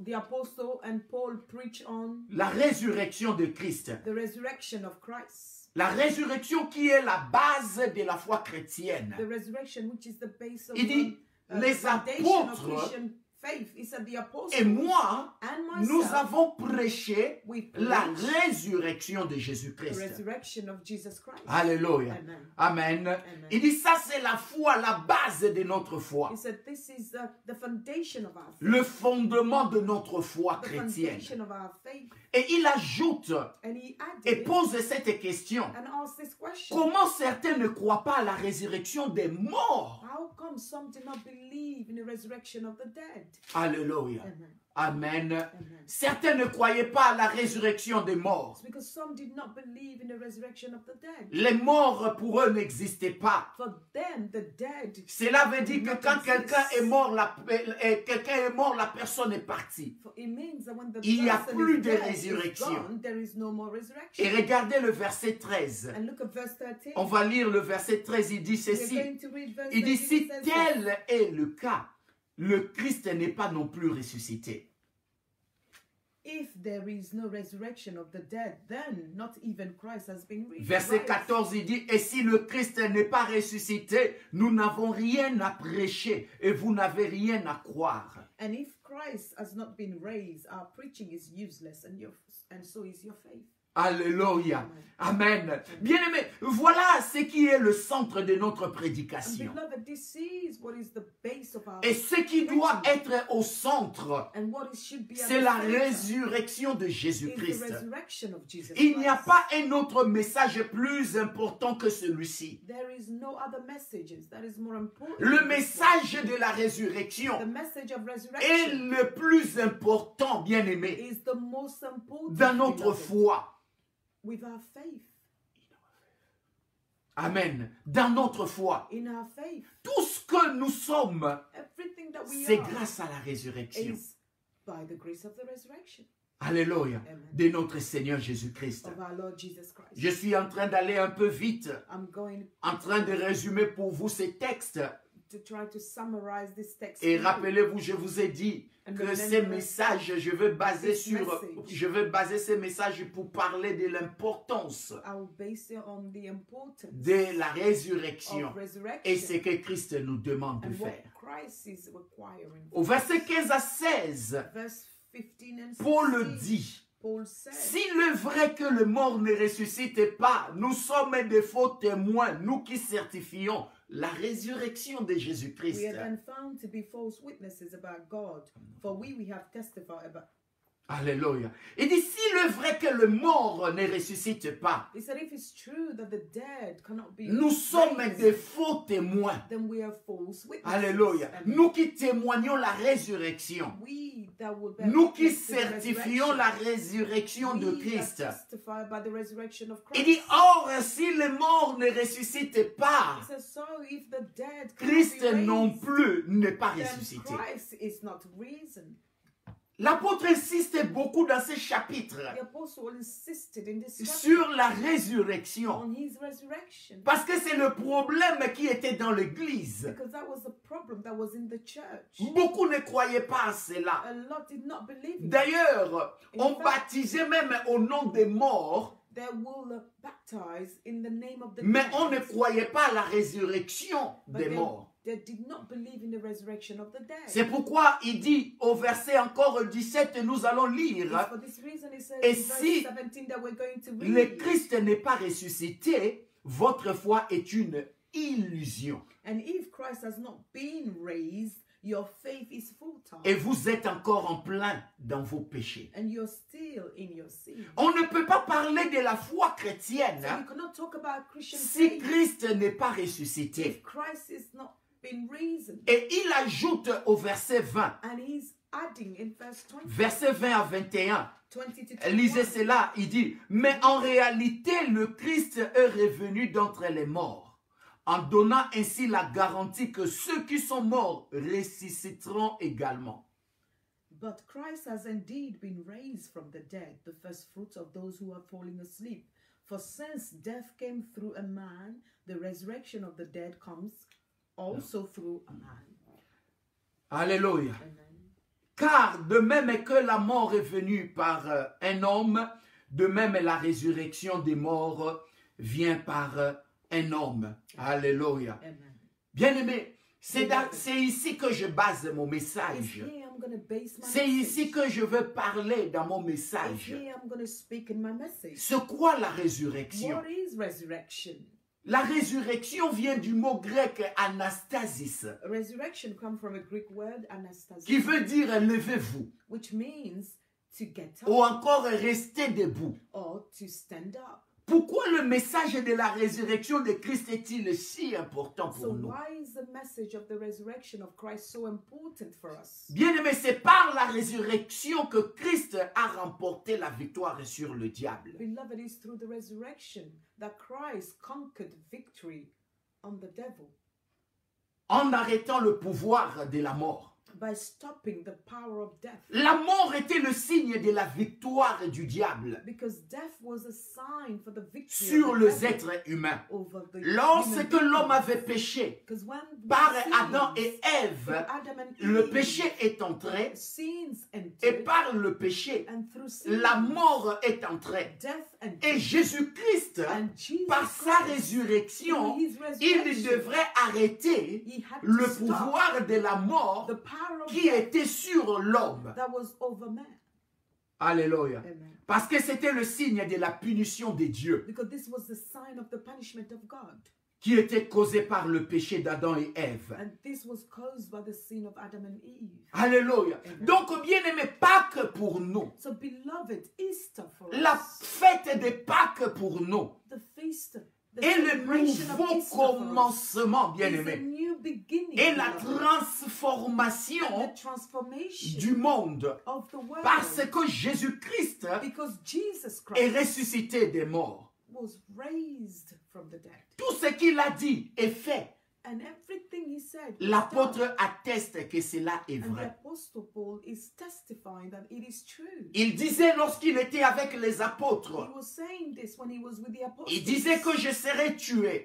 B: The apostle and Paul preach on
A: la résurrection de Christ.
B: the resurrection of Christ.
A: La résurrection qui est la base de la foi chrétienne.
B: The resurrection, which is the base of
A: Il dit, les
B: foundation of
A: apôtres
B: Christian faith. He said the apostles
A: et moi,
B: and
A: nous
B: myself,
A: avons prêché
B: we
A: la
B: preach
A: résurrection de
B: the
A: Jésus-Christ.
B: resurrection of Jesus Christ.
A: Alléluia.
B: Amen.
A: Amen. Il dit, ça c'est la foi, la base de notre foi.
B: He said this is the foundation of our faith.
A: Le fondement de notre foi
B: The
A: chrétienne.
B: foundation of our faith.
A: Et il ajoute
B: And he
A: et
B: added
A: pose cette question.
B: and asked this question.
A: Comment certains ne croient pas à la résurrection des morts?
B: how come some did not believe in the resurrection of the dead?
A: Alléluia.
B: Amen.
A: Amen.
B: Amen.
A: Certains ne croyaient pas à la résurrection des morts.
B: It's because some did not believe in the resurrection of the dead.
A: Les morts pour eux n'existaient pas.
B: For them, the dead.
A: Cela veut dire que quand quelqu'un est mort, la personne est partie.
B: It means that when the
A: Il n'y a
B: person
A: plus
B: is
A: de
B: dead,
A: résurrection.
B: is gone, there is no more resurrection.
A: Et regardez le verset 13.
B: And look at verse 13.
A: On va lire le verset 13, il dit
B: We're
A: ceci.
B: going to read verse
A: Il dit,
B: 13.
A: si
B: It says this.
A: tel est le cas, le Christ n'est pas non plus ressuscité.
B: If there is no resurrection of the dead, then not even Christ has been raised.
A: Verset 14, il dit, et si le Christ n'est pas ressuscité, nous n'avons rien à prêcher et vous n'avez rien à croire.
B: And if Christ has not been raised, our preaching is useless, and so is your faith.
A: Alléluia. Amen. Bien-aimés, voilà ce qui est le centre de notre
B: And
A: prédication.
B: beloved, this is what is the base of our
A: Et ce qui doit être au centre,
B: and what it should be at
A: c'est
B: the
A: la
B: center
A: résurrection de
B: is the
A: Jésus-Christ.
B: resurrection of Jesus
A: Il n'y a
B: Christ.
A: pas un autre message plus important que celui-ci.
B: There is no other messages that is more important.
A: Le
B: than this
A: message
B: one.
A: de la
B: The
A: résurrection
B: message of
A: est
B: resurrection
A: le plus important, bien-aimé,
B: is the most important
A: dans notre
B: beloved,
A: foi.
B: with our faith.
A: Amen. Dans notre foi.
B: In our faith,
A: Tout ce que nous sommes,
B: everything that we
A: c'est
B: are
A: grâce à la résurrection.
B: is by the grace of the resurrection
A: Alléluia.
B: Amen.
A: De notre Seigneur Jésus-Christ.
B: of our Lord Jesus Christ.
A: Je suis en train d'aller un peu vite,
B: I'm going
A: en train de résumer pour vous ces textes.
B: to try to summarize this text.
A: Et
B: for you.
A: rappelez-vous, je vous ai dit que ces messages, je veux baser ces messages pour parler de l'importance
B: I will base it on the importance
A: de la résurrection
B: of resurrection
A: et ce que Christ nous demande de
B: and what
A: faire.
B: Christ is requiring.
A: Au verset 15 à 16,
B: Verse 15 and 16,
A: Paul dit,
B: Paul said,
A: s'il est vrai que le mort ne ressuscite pas, nous sommes des faux témoins, nous qui certifions la résurrection de
B: we
A: Jésus-Christ.
B: are then found to be false witnesses about God, for we have testified about.
A: Alléluia. Il dit, s'il est vrai que le mort ne ressuscite pas,
B: He said, if it's true that the dead cannot be
A: nous sommes
B: raised,
A: des faux témoins.
B: then we are false witnesses.
A: Alléluia.
B: Amen.
A: Nous qui témoignons la résurrection.
B: We that will bear
A: Nous qui
B: witness to the
A: certifions la
B: resurrection.
A: résurrection de
B: We
A: Christ.
B: that testify by the resurrection of
A: Il
B: Christ.
A: dit, or, si le mort ne ressuscite pas,
B: He says, so if the dead cannot
A: Christ
B: be raised,
A: non plus n'est pas
B: then
A: ressuscité.
B: Christ is not risen.
A: L'apôtre insiste beaucoup dans ce chapitre
B: The apostle insisted in this chapter
A: sur la résurrection.
B: on his resurrection.
A: Parce que c'est le problème qui était dans l'église.
B: Because that was the problem that was in the church.
A: Beaucoup ne croyaient pas à cela.
B: A lot did not believe in it.
A: D'ailleurs, on baptisait même au nom des morts,
B: They will baptize in the name of the
A: mais
B: dead.
A: on ne croyait pas à la résurrection
B: But
A: des morts.
B: they did not believe in the resurrection of the dead.
A: C'est pourquoi il dit au verset encore 17, nous allons
B: It's
A: lire,
B: for this reason it says
A: et
B: in verse
A: si
B: 17 that we're going to
A: le
B: read.
A: Christ n'est pas ressuscité, votre foi est une illusion.
B: And if Christ has not been raised, your faith is futile.
A: Et vous êtes encore en plein dans vos péchés.
B: And you're still in your sin.
A: On ne peut pas parler de la foi chrétienne
B: So you cannot talk about Christian
A: si
B: faith
A: Christ n'est pas ressuscité.
B: if Christ is not been risen.
A: Et il ajoute au verset 20,
B: And he's adding in verse 20,
A: verset 20 à 21,
B: 20 to
A: lisez
B: 21.
A: cela, il dit, mais en réalité, le Christ est revenu d'entre les morts, en donnant ainsi la garantie que ceux qui sont morts ressusciteront également.
B: But Christ has indeed been raised from the dead, the first fruits of those who are falling asleep. For since death came through a man, the resurrection of the dead comes also through a man.
A: Alléluia.
B: Amen.
A: Car de même que la mort est venue par un homme, de même la résurrection des morts vient par un homme. Alléluia.
B: Amen.
A: Bien-aimé, c'est ici que je base mon
B: It's
A: message.
B: here I'm going to base my
A: C'est ici
B: message.
A: que je veux parler dans mon
B: It's
A: message.
B: here I'm going to speak in my message.
A: C'est quoi la résurrection?
B: What is resurrection?
A: La résurrection vient du mot grec anastasis,
B: Resurrection comes from a Greek word, anastasis,
A: qui veut dire levez-vous,
B: which means to get up
A: ou encore restez debout.
B: or to stand up.
A: Pourquoi le message de la résurrection de Christ est-il si important
B: So
A: pour nous?
B: why is the message of the resurrection of Christ so important for us?
A: Bien-aimé, c'est par la résurrection que Christ a remporté la victoire sur le diable.
B: Beloved, it's through the resurrection that Christ conquered victory on the devil
A: En arrêtant le pouvoir de la mort.
B: by stopping the power of death.
A: La mort était le signe de la victoire du diable
B: Because death was a sign for the victory
A: sur
B: of the
A: les
B: devil
A: êtres humains.
B: over the
A: Lorsque
B: human
A: l'homme
B: beings.
A: avait péché,
B: Because when
A: par
B: the
A: Adam
B: sins
A: et
B: of
A: Ève,
B: Adam and
A: le
B: Eve,
A: péché est entré,
B: sins
A: et
B: entered,
A: par le péché,
B: and through sin,
A: la mort est entrée.
B: death entered.
A: Et Jésus-Christ,
B: And Jesus
A: par sa
B: Christ,
A: résurrection,
B: through his
A: il
B: resurrection,
A: devrait arrêter
B: he had to
A: le
B: stop
A: pouvoir de la mort
B: the power of
A: qui
B: death
A: était sur l'homme.
B: that was over man.
A: Alléluia.
B: Amen.
A: Parce que c'était le signe de la punition de Dieu
B: Because this was the sign of the punishment of God.
A: qui était causé par le péché d'Adam et Ève.
B: And this was caused by the sin of Adam and Eve.
A: Alléluia.
B: Amen.
A: Donc, bien-aimé, Pâques pour nous.
B: So beloved, Easter for
A: La
B: us,
A: fête de Pâques pour nous.
B: the feast, the
A: Et le
B: celebration of
A: nouveau
B: Easter for us
A: commencement,
B: is a
A: bien-aimé.
B: new beginning
A: Et la
B: beloved,
A: transformation
B: and the transformation
A: du monde.
B: of the world.
A: Parce que Jésus-Christ
B: Because Jesus
A: est
B: Christ
A: ressuscité des morts.
B: was raised from the dead.
A: Tout ce qu'il a dit est fait.
B: And everything he said was
A: L'apôtre
B: done.
A: atteste que cela est
B: And the
A: vrai.
B: Apostle Paul is testifying that it is true.
A: Il disait lorsqu'il était avec les
B: He
A: apôtres,
B: was saying this when he was with the apostles.
A: il disait que je serai tué.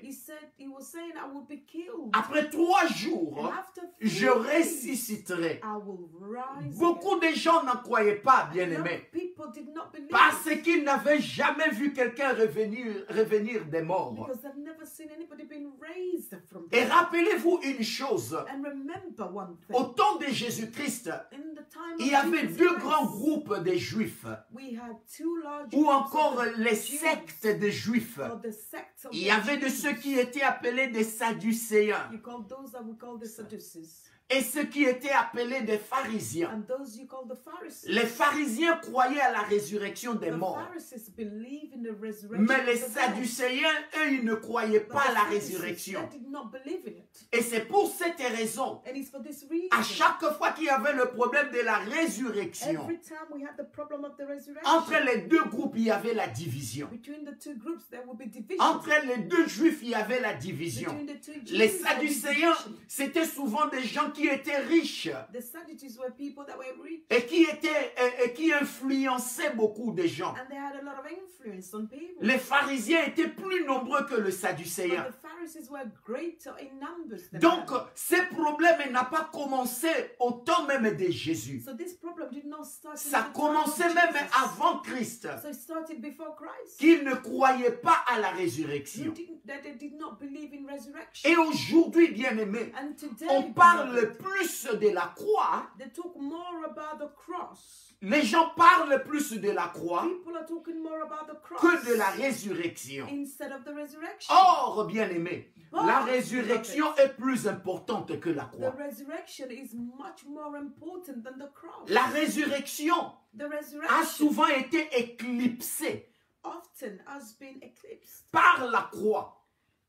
B: He was saying, I will be killed.
A: Après 3
B: And
A: jours,
B: after 3
A: je
B: days,
A: ressusciterai.
B: I will rise
A: Beaucoup de gens n'en croyaient pas,
B: again. A lot
A: bien-aimés,
B: of people did not believe
A: parce
B: it
A: qu'ils n'avaient jamais vu quelqu'un revenir des morts.
B: because they've never seen anybody being raised from
A: Et
B: death.
A: rappelez-vous une chose,
B: And remember one thing.
A: au temps de Jésus-Christ,
B: In the time
A: il y
B: of
A: avait
B: Jesus
A: 2
B: Christ,
A: grands groupes de juifs,
B: we had 2 large
A: ou
B: groups
A: encore
B: of the
A: les
B: Jews,
A: sectes de juifs.
B: or the sects of
A: Il
B: the
A: y avait de
B: Jews.
A: ceux qui étaient appelés des Sadducéens
B: You call those that we call the Sadducees,
A: et ceux qui étaient appelés des pharisiens.
B: and those you call the Pharisees.
A: Les pharisiens croyaient à la résurrection des
B: The
A: morts.
B: Pharisees believe in the resurrection
A: Mais les
B: of the dead.
A: Sadducéens, eux, ils ne croyaient
B: But
A: pas à
B: the
A: la
B: Pharisees,
A: résurrection.
B: they did not believe in it.
A: Et c'est pour cette raison,
B: And it's for this reason.
A: à chaque fois qu'il y avait le problème de la résurrection,
B: Every time we had the problem of the resurrection,
A: entre les 2 groupes, il y avait la division.
B: between the 2 groups there will be division.
A: Entre les 2 juifs, il y avait la division.
B: Between the 2 Jews,
A: Les
B: there will be
A: Sadducéens,
B: division.
A: c'était souvent des gens qui étaient riches
B: The Sadducees were people that were rich,
A: et qui influençaient beaucoup de gens.
B: and they had a lot of influence on people.
A: Les pharisiens étaient plus nombreux que les
B: But
A: Sadducéens.
B: the Pharisees were greater in numbers than
A: Donc,
B: them.
A: ce problème n'a pas commencé au temps même de Jésus.
B: So this problem did not start in
A: Ça
B: the time of
A: commençait même
B: Jesus.
A: avant Christ,
B: So it started before Christ.
A: qu'ils ne croyaient pas à la résurrection.
B: That they did not believe in resurrection.
A: Et aujourd'hui, bien-aimés,
B: And today,
A: on parle
B: beloved,
A: plus de la croix.
B: they talk more about the cross.
A: Les gens parlent plus de la croix
B: People are talking more about the cross
A: que de la résurrection.
B: instead of the resurrection.
A: Or, bien-aimés,
B: But,
A: la résurrection est plus importante que la
B: The
A: croix.
B: resurrection is much more important than the cross.
A: La résurrection
B: The
A: a
B: resurrection
A: souvent été éclipsée
B: often has been eclipsed
A: par la croix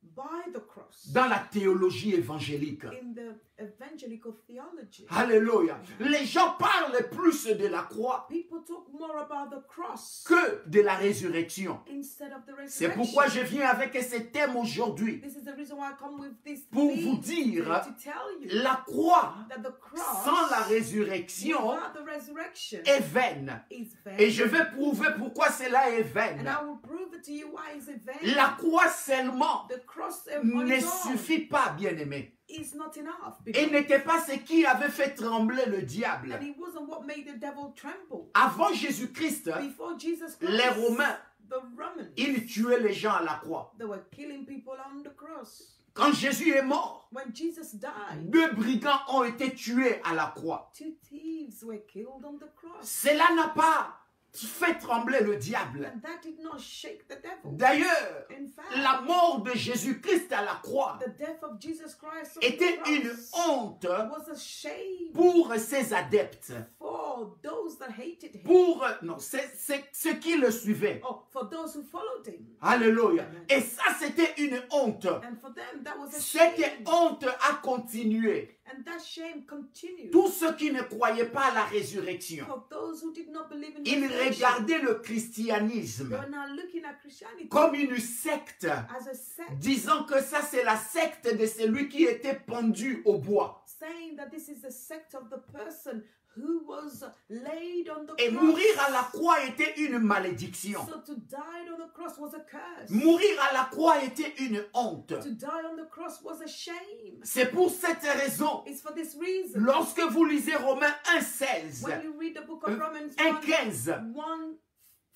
B: by the cross
A: dans la théologie évangélique.
B: in the evangelical theology.
A: Alléluia. Les gens parlent plus de la croix
B: People talk more about the cross
A: que de la résurrection.
B: instead of the
A: C'est
B: resurrection.
A: pourquoi je viens avec ce thème aujourd'hui
B: This is the reason why I come with this
A: pour
B: theme
A: vous dire
B: to tell you
A: la croix
B: that the cross
A: sans la résurrection
B: without the resurrection
A: est vaine.
B: is vain.
A: Et je vais prouver pourquoi cela est
B: And
A: vaine.
B: I will prove it to you why is it vain.
A: La croix seulement
B: The cross on
A: ne
B: its own
A: suffit pas, bien-aimé.
B: is not enough.
A: Et
B: Because,
A: n'était pas ce qui avait fait trembler le diable.
B: and it wasn't what made the devil tremble.
A: Avant Jésus-Christ,
B: Before Jesus Christ,
A: les Romains,
B: the Romans,
A: ils tuaient les gens à la croix.
B: they were killing people on the cross.
A: Quand Jésus est mort,
B: When Jesus died,
A: 2 brigands ont été tués à la croix.
B: 2 thieves were killed on the cross.
A: Cela n'a pas fait trembler le diable.
B: And that did not shake the devil.
A: D'ailleurs,
B: In fact,
A: la mort de Jésus-Christ à la croix
B: the death of Jesus Christ on
A: était
B: the
A: une
B: cross
A: honte
B: was a shame
A: pour ses adeptes.
B: for for those that hated him.
A: Pour, non, c'est ceux qui le suivaient.
B: Oh, for those who followed him.
A: Alléluia.
B: Amen.
A: Et ça, c'était une honte.
B: And for them, that was a
A: Cette
B: shame.
A: honte a continué.
B: And that shame continued.
A: Tous ceux qui ne croyaient pas à la résurrection,
B: For those who did not believe in
A: ils
B: resurrection,
A: regardaient le
B: they
A: christianisme
B: were now looking at Christianity
A: comme une secte,
B: as a sect,
A: disant que ça, c'est la secte de celui qui était pendu au bois.
B: saying that this is the sect of the person who was laid on the
A: Et
B: cross.
A: mourir à la croix était une malédiction.
B: So to die on the cross was a curse.
A: Mourir à la croix était une honte.
B: To die on the cross was a shame.
A: C'est pour cette raison,
B: It's for this reason.
A: lorsque vous lisez Romains 1,16,
B: When you read the book of Romans
A: 1,15,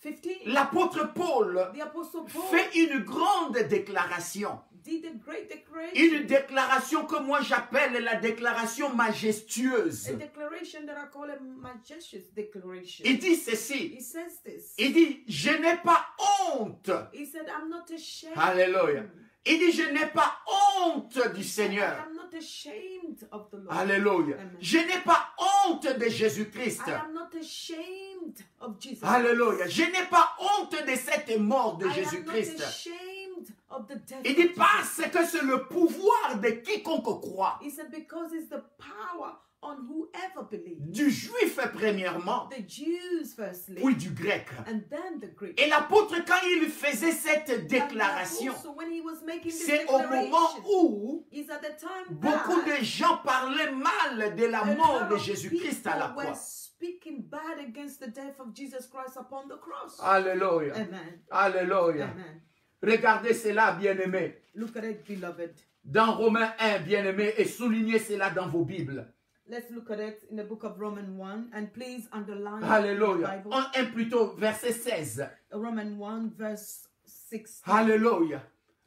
B: 1:15,
A: l'apôtre Paul
B: the Apostle Paul
A: fait une grande déclaration.
B: did a great declaration.
A: Une déclaration que moi j'appelle la déclaration majestueuse.
B: A declaration that I call a majestuous declaration.
A: Il dit ceci.
B: He says this.
A: Il dit, je n'ai pas honte.
B: He said, I'm not ashamed.
A: Alléluia. Il dit, je n'ai pas honte du Seigneur.
B: I'm not ashamed of the Lord.
A: Alléluia.
B: Amen.
A: Je n'ai pas honte de Jésus-Christ.
B: I am not ashamed of Jesus.
A: Alléluia. Je n'ai pas honte de cette mort de
B: I am not
A: Jésus-Christ.
B: ashamed of the death
A: Il
B: of
A: dit
B: Jesus.
A: parce que c'est le pouvoir de quiconque croit.
B: He said, because it's the power on whoever believes.
A: Du juif premièrement,
B: The Jews firstly,
A: puis du grec.
B: and then the Greeks.
A: Et l'apôtre, quand il faisait cette
B: And the
A: déclaration,
B: apostle, when he was making this
A: c'est au moment
B: declaration,
A: où
B: is at the time
A: beaucoup
B: that
A: de gens parlaient mal de la
B: a
A: mort
B: lot
A: de
B: of
A: Jésus-Christ à la
B: people were
A: croix.
B: speaking bad against the death of Jesus Christ upon the cross.
A: Alléluia.
B: Amen.
A: Alléluia.
B: Amen.
A: Regardez cela, bien-aimés.
B: Look at it, beloved.
A: Dans Romains 1, bien-aimés, et soulignez cela dans vos Bibles.
B: Let's look at it in the book of Romans 1, and please underline the
A: Alléluia.
B: Bible.
A: En 1 plutôt, verset 16.
B: Romans 1, verse 16.
A: Alléluia.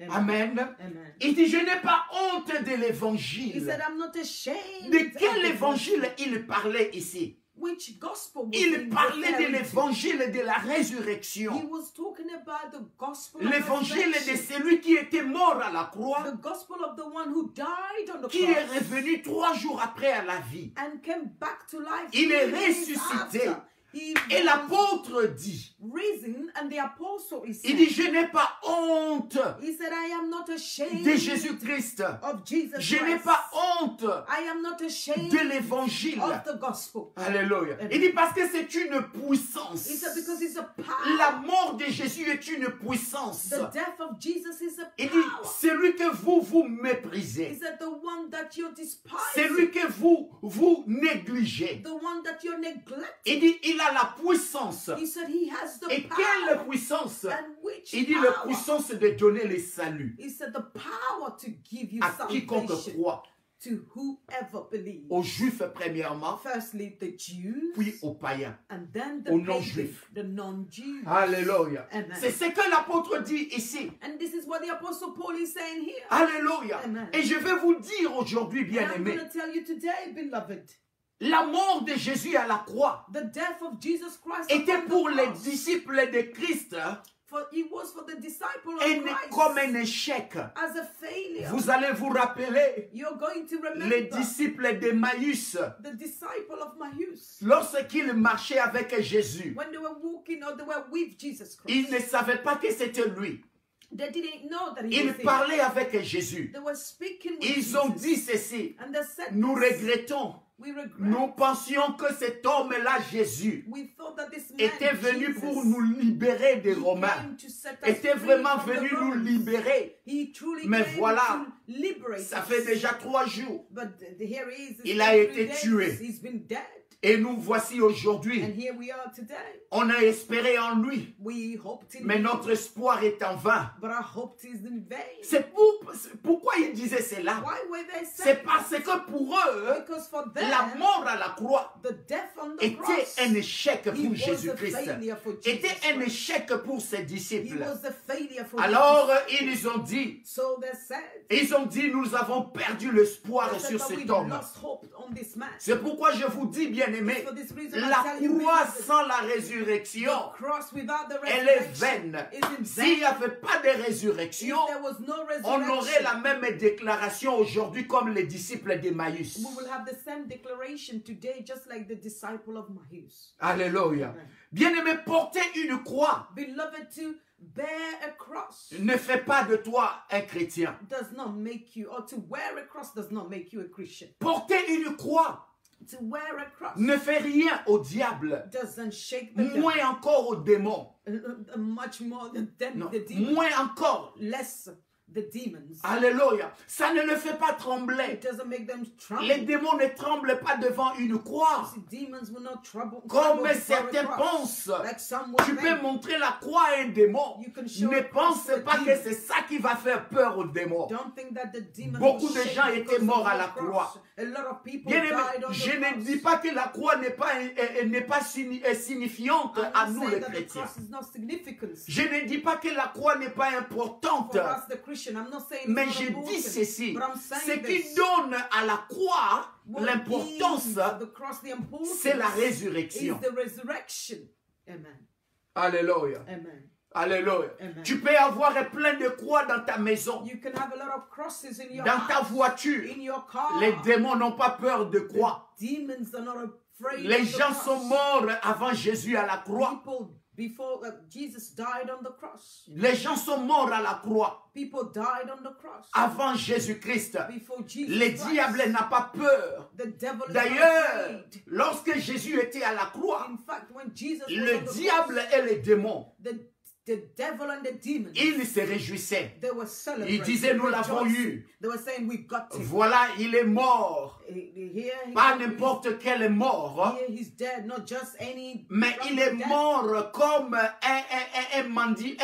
A: Amen.
B: Amen.
A: Il dit, je n'ai pas honte de
B: He
A: l'évangile.
B: said, I'm not ashamed.
A: De quel
B: of the
A: évangile
B: gospel.
A: il parlait ici?
B: Which gospel was
A: Il
B: he
A: parlait de
B: referring to?
A: l'évangile de la
B: He
A: résurrection.
B: was talking about the gospel of
A: L'évangile de
B: resurrection.
A: celui qui était mort à la croix,
B: The gospel of the one who died on the
A: qui est
B: cross
A: revenu 3 jours après à la vie.
B: and came back to life.
A: Il est
B: 3 days
A: ressuscité.
B: after. He
A: Et
B: was
A: l'apôtre dit,
B: risen, and the apostle is
A: il
B: saying,
A: dit, je n'ai pas honte
B: he said, I am not ashamed
A: de Jésus-Christ.
B: of Jesus
A: Je n'ai
B: Christ.
A: pas honte
B: I am not ashamed
A: de l'évangile.
B: of the gospel.
A: Alléluia. Il dit parce que c'est une puissance.
B: He said, because it's a power.
A: La mort de Jésus est une puissance.
B: The death of Jesus is a
A: Il dit,
B: power.
A: celui que vous
B: He
A: méprisez,
B: said, the one that you despise,
A: celui que vous négligez.
B: the one that you neglect.
A: Il dit, il a la puissance.
B: He said he has the
A: Et quelle
B: power.
A: puissance?
B: And which
A: Il dit, la
B: power?
A: puissance de donner le salut
B: He said the power to give you
A: à quiconque
B: salvation
A: croit.
B: to whoever believes.
A: Aux Juifs premièrement,
B: Firstly, the Jews,
A: puis aux païens.
B: and then the
A: aux
B: pagan,
A: non-juifs.
B: the non-Jews.
A: Alléluia.
B: Amen.
A: C'est ce que l'apôtre dit ici.
B: And this is what the Apostle Paul is saying here.
A: Alléluia.
B: Amen.
A: Et je vais vous dire aujourd'hui,
B: And I'm
A: bien-aimés,
B: going to tell you today, beloved,
A: la mort de Jésus à la croix
B: the death of Jesus Christ
A: était
B: upon the
A: pour les
B: cross,
A: disciples de Christ
B: for it was for the disciple of
A: comme
B: Christ
A: un échec.
B: as a failure.
A: Vous allez vous rappeler
B: You're going to remember
A: les disciples d'Emmaüs
B: the disciple of Matthias
A: lorsqu'ils marchaient avec Jésus.
B: when they were walking or they were with Jesus Christ.
A: Ils ne savaient pas que c'était lui.
B: They didn't know that he
A: Ils
B: was him.
A: parlaient avec Jésus.
B: They were speaking with
A: Ils ont
B: Jesus.
A: dit ceci.
B: And they said,
A: Nous
B: this,
A: regrettons.
B: we regret.
A: Nous pensions que cet homme-là, Jésus,
B: We thought that this man,
A: était venu
B: Jesus,
A: pour nous libérer des
B: he
A: Romains.
B: came to set us
A: Était
B: free
A: vraiment
B: from the
A: venu nous
B: Romans.
A: libérer.
B: He truly
A: Mais
B: came
A: voilà,
B: to liberate
A: Ça
B: us.
A: fait déjà 3 jours.
B: But here he is. It's
A: Il
B: been
A: a
B: 3
A: été
B: days.
A: tué.
B: He's been dead.
A: Et nous voici
B: And
A: aujourd'hui.
B: here we are today.
A: On a espéré en lui.
B: We hoped in
A: Mais
B: him,
A: notre espoir est en vain.
B: but our hope is in vain.
A: C'est pourquoi il disait cela.
B: Why were they
A: C'est
B: saying
A: parce
B: that?
A: que pour eux,
B: Because for them,
A: la mort à la croix
B: the death on the
A: était
B: cross,
A: un échec
B: he
A: pour
B: was a
A: Jésus-Christ.
B: failure for Jesus
A: Était un
B: Christ.
A: échec pour ses
B: He
A: disciples.
B: was a failure for
A: Alors,
B: Jesus.
A: ils ont dit,
B: So they said,
A: nous avons perdu l'espoir
B: they said
A: sur
B: that we
A: cet homme.
B: lost hope on this man.
A: C'est pourquoi je vous dis, bien-aimés,
B: For this reason, I
A: la
B: tell you,
A: croix
B: beloved,
A: sans la résurrection,
B: the cross without the
A: elle est
B: resurrection
A: vaine.
B: is in
A: S'il
B: vain.
A: n'y avait pas de
B: If
A: résurrection,
B: there was no
A: on aurait la
B: resurrection,
A: même déclaration aujourd'hui comme les disciples d'Emmaüs.
B: we will have the same declaration today, just like the disciples disciple of Emmaus.
A: Alléluia.
B: Amen.
A: Bien-aimé, porter une croix
B: Beloved, to bear a cross
A: ne fait pas de toi un chrétien.
B: does not make you, or to wear a cross does not make you a Christian.
A: Porter une croix
B: To wear a cross
A: ne fait rien au diable,
B: doesn't shake the devil,
A: moins encore aux démons.
B: much more than
A: Non,
B: the demons,
A: moins encore.
B: less the demons.
A: Alléluia. Ça ne le fait pas trembler.
B: It doesn't make them tremble.
A: Les démons ne tremblent pas devant une croix.
B: See, demons will not trouble.
A: Comme
B: tremble before a
A: certains
B: cross.
A: pensent.
B: Like some
A: Tu
B: would
A: peux
B: think.
A: montrer la croix à un démon.
B: You can show
A: Ne
B: a cross
A: pense
B: to a
A: pas que
B: demon.
A: c'est ça qui va faire peur aux démons.
B: Don't think that the demon
A: Beaucoup
B: will
A: de
B: shake
A: gens
B: because
A: étaient
B: of
A: morts à
B: the
A: la
B: cross.
A: croix.
B: A lot of people
A: Bien-aimé,
B: died on
A: je
B: the
A: ne
B: cross.
A: dis pas que la croix n'est pas signifiante
B: I'm
A: à
B: not
A: nous
B: saying
A: les
B: that the
A: chrétiens.
B: cross is not significant.
A: Je ne dis pas que la croix n'est pas importante.
B: For us, the Christian, I'm not saying
A: Mais
B: it's
A: je
B: not
A: dis
B: important,
A: ceci.
B: but I'm
A: Ce
B: saying
A: qui
B: this.
A: donne à la croix
B: What
A: l'importance,
B: gives the cross the importance
A: c'est la
B: is
A: résurrection.
B: the resurrection. Amen.
A: Alléluia.
B: Amen.
A: Alléluia.
B: Amen.
A: Tu peux avoir plein de croix dans ta maison,
B: You can have a lot of crosses in your
A: dans ta
B: house,
A: voiture.
B: in your car.
A: Les démons n'ont pas peur de croix.
B: Demons are not afraid
A: Les
B: of the
A: gens
B: cross.
A: sont morts avant Jésus à la croix.
B: People before Jesus died on the cross.
A: Les gens sont morts à la croix
B: People died on the cross.
A: avant Jésus-Christ.
B: Before Jesus
A: Le
B: Christ.
A: diable n'a pas peur.
B: The devil is
A: D'ailleurs,
B: not afraid.
A: lorsque Jésus était à la croix,
B: In fact, when Jesus was
A: le
B: on the
A: diable
B: cross,
A: et les démons,
B: the devil and the demons,
A: ils se réjouissaient.
B: they were celebrating.
A: Ils disaient, nous l'avons
B: rejoicing.
A: eu.
B: They were saying, we got him.
A: Voilà, il est mort.
B: Here,
A: Pas n'importe quel mort,
B: here he's dead, not just any.
A: mais il est
B: death,
A: mort comme un mendiant,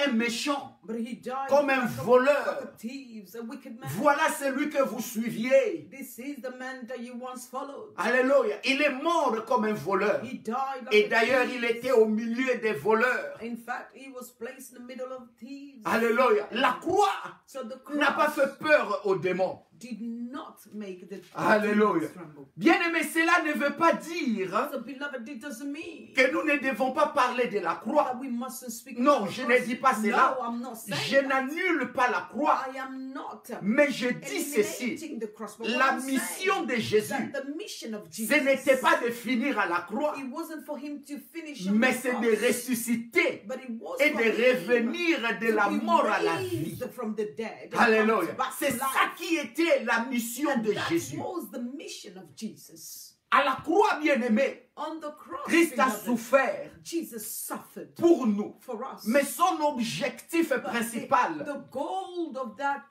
A: un méchant.
B: but he died
A: comme un
B: like
A: voleur.
B: like a thieves, a wicked man.
A: Voilà celui que vous suiviez.
B: This is the man that you once followed.
A: Alléluia. Il est mort comme un voleur.
B: He died like
A: Et
B: a
A: d'ailleurs,
B: thief.
A: il était au milieu des voleurs.
B: In fact, he was placed in the middle of thieves.
A: Alléluia. La croix
B: So the
A: n'a pas
B: cross
A: fait peur aux démons.
B: did not make the
A: Alléluia.
B: demons tremble.
A: Bien-aimé, cela ne veut pas dire
B: So beloved, it doesn't mean
A: que nous ne devons pas parler de la croix.
B: that we mustn't speak
A: Non,
B: about the
A: je
B: cross.
A: ne dis pas cela.
B: No, I'm not saying
A: Je
B: that.
A: n'annule pas la croix,
B: I am not
A: mais je dis ceci.
B: eliminating the cross. But what
A: La
B: I'm
A: mission
B: saying
A: de
B: is
A: Jésus,
B: that the mission of
A: ce
B: Jesus,
A: n'était pas de finir à la croix,
B: it wasn't for him to finish on
A: mais
B: the
A: c'est
B: cross,
A: de ressusciter
B: but it was
A: et
B: for
A: de
B: him
A: revenir de
B: to
A: la
B: be
A: mort à la vie.
B: raised from the dead and
A: Alléluia.
B: come back
A: C'est
B: to
A: ça
B: life.
A: qui était la mission de
B: That
A: Jésus.
B: was the mission of Jesus.
A: À la croix, bien-aimé,
B: On the cross,
A: Christ a
B: beloved,
A: souffert
B: Jesus suffered
A: pour nous.
B: for us.
A: Mais son objectif
B: But
A: principal,
B: the goal of that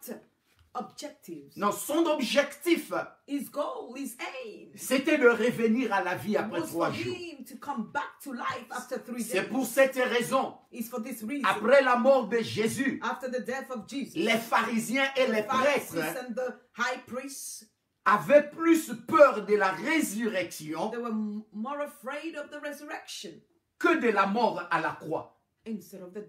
B: objective,
A: non, son objectif,
B: his goal, his aim,
A: c'était de revenir à la vie après
B: was
A: 3
B: for
A: jours.
B: him to come back to life after 3
A: C'est
B: days.
A: pour cette raison,
B: It's for this reason.
A: après la mort de Jésus,
B: After the death of Jesus,
A: les pharisiens et les
B: the Pharisees
A: prêtres
B: and the high priests,
A: avaient plus peur de la résurrection
B: they were more afraid of the resurrection
A: que de la mort à la croix.
B: instead of the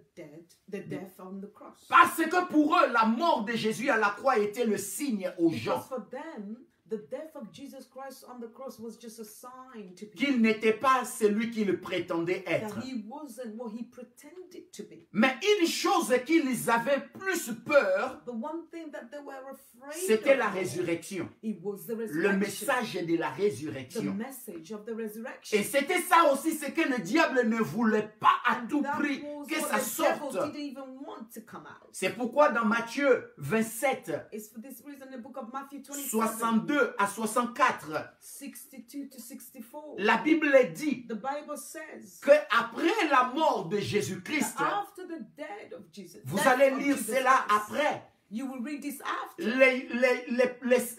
B: death on the cross.
A: Parce que pour eux, la mort de Jésus à la croix était le signe aux gens
B: Because for them, the death of Jesus Christ on the cross was just a sign to people
A: qu'il n'était pas celui qu'il prétendait être.
B: that he wasn't what he pretended to be.
A: Mais une chose qu'ils avaient plus peur,
B: The one thing that they were afraid
A: c'était
B: of
A: la
B: more,
A: résurrection.
B: it was the
A: Le
B: resurrection.
A: message de la
B: The
A: résurrection.
B: message of the resurrection.
A: Et c'était ça aussi ce que le diable ne voulait pas à
B: And
A: tout
B: that
A: prix
B: was
A: que
B: what
A: ça
B: the devil
A: sorte.
B: didn't even want to come out.
A: C'est pourquoi dans Matthieu 27,
B: It's for this reason the book of Matthew 27,
A: 62 à 64,
B: 62 to 64,
A: la Bible dit
B: the Bible says
A: que après la mort de Jésus-Christ,
B: that after the death of Jesus,
A: vous
B: death
A: allez
B: of
A: lire
B: Jesus
A: cela
B: Christ,
A: après,
B: you will read this after.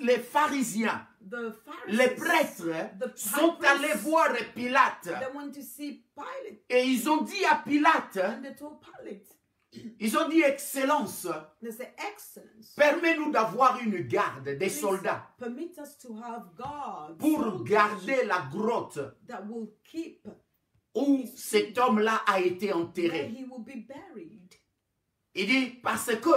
A: les pharisiens,
B: The
A: les
B: Pharisees,
A: prêtres
B: the
A: sont
B: high
A: allés
B: priests,
A: voir Pilate
B: they went to see Pilate,
A: et ils ont dit à Pilate,
B: and they told Pilate,
A: ils ont dit Excellence,
B: they say, Excellence,
A: permets-nous d'avoir une garde, des
B: please
A: soldats
B: permit us to have guards,
A: pour
B: soldiers
A: garder la grotte
B: that will keep
A: où cet homme-là a été
B: where
A: enterré.
B: he will be buried.
A: Il dit parce que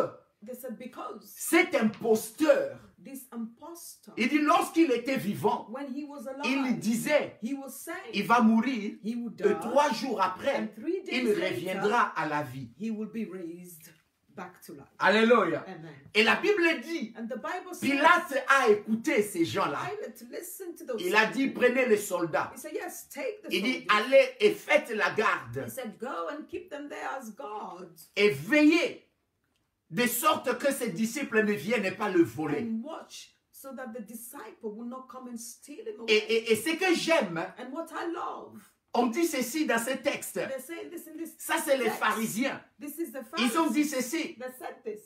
B: They said, because
A: cet imposteur,
B: this impostor,
A: il dit lorsqu'il était vivant,
B: when he was
A: il
B: alive,
A: disait,
B: he was saying
A: il va mourir,
B: he would
A: et
B: die,
A: 3 jours après,
B: and 3 days
A: il
B: later,
A: reviendra à la vie.
B: he will be raised back to life.
A: Alléluia.
B: Amen.
A: Et la Bible dit,
B: And the Bible says,
A: Pilate a écouté ces gens-là.
B: Pilate listened to those
A: Il a dit,
B: people.
A: prenez les soldats.
B: He said, yes, take the
A: Il dit,
B: soldiers.
A: allez et faites la garde.
B: He said, go and keep them there as guards.
A: Et veillez, de sorte que ses disciples ne viennent pas le voler.
B: And watch so that the disciple will not come and steal him away.
A: Et ce que j'aime,
B: And what I love,
A: on dit ceci dans ce texte.
B: they're saying this in this
A: Ça, c'est les
B: text.
A: pharisiens.
B: This is the
A: Ils ont dit
B: Pharisees
A: ceci.
B: that said this.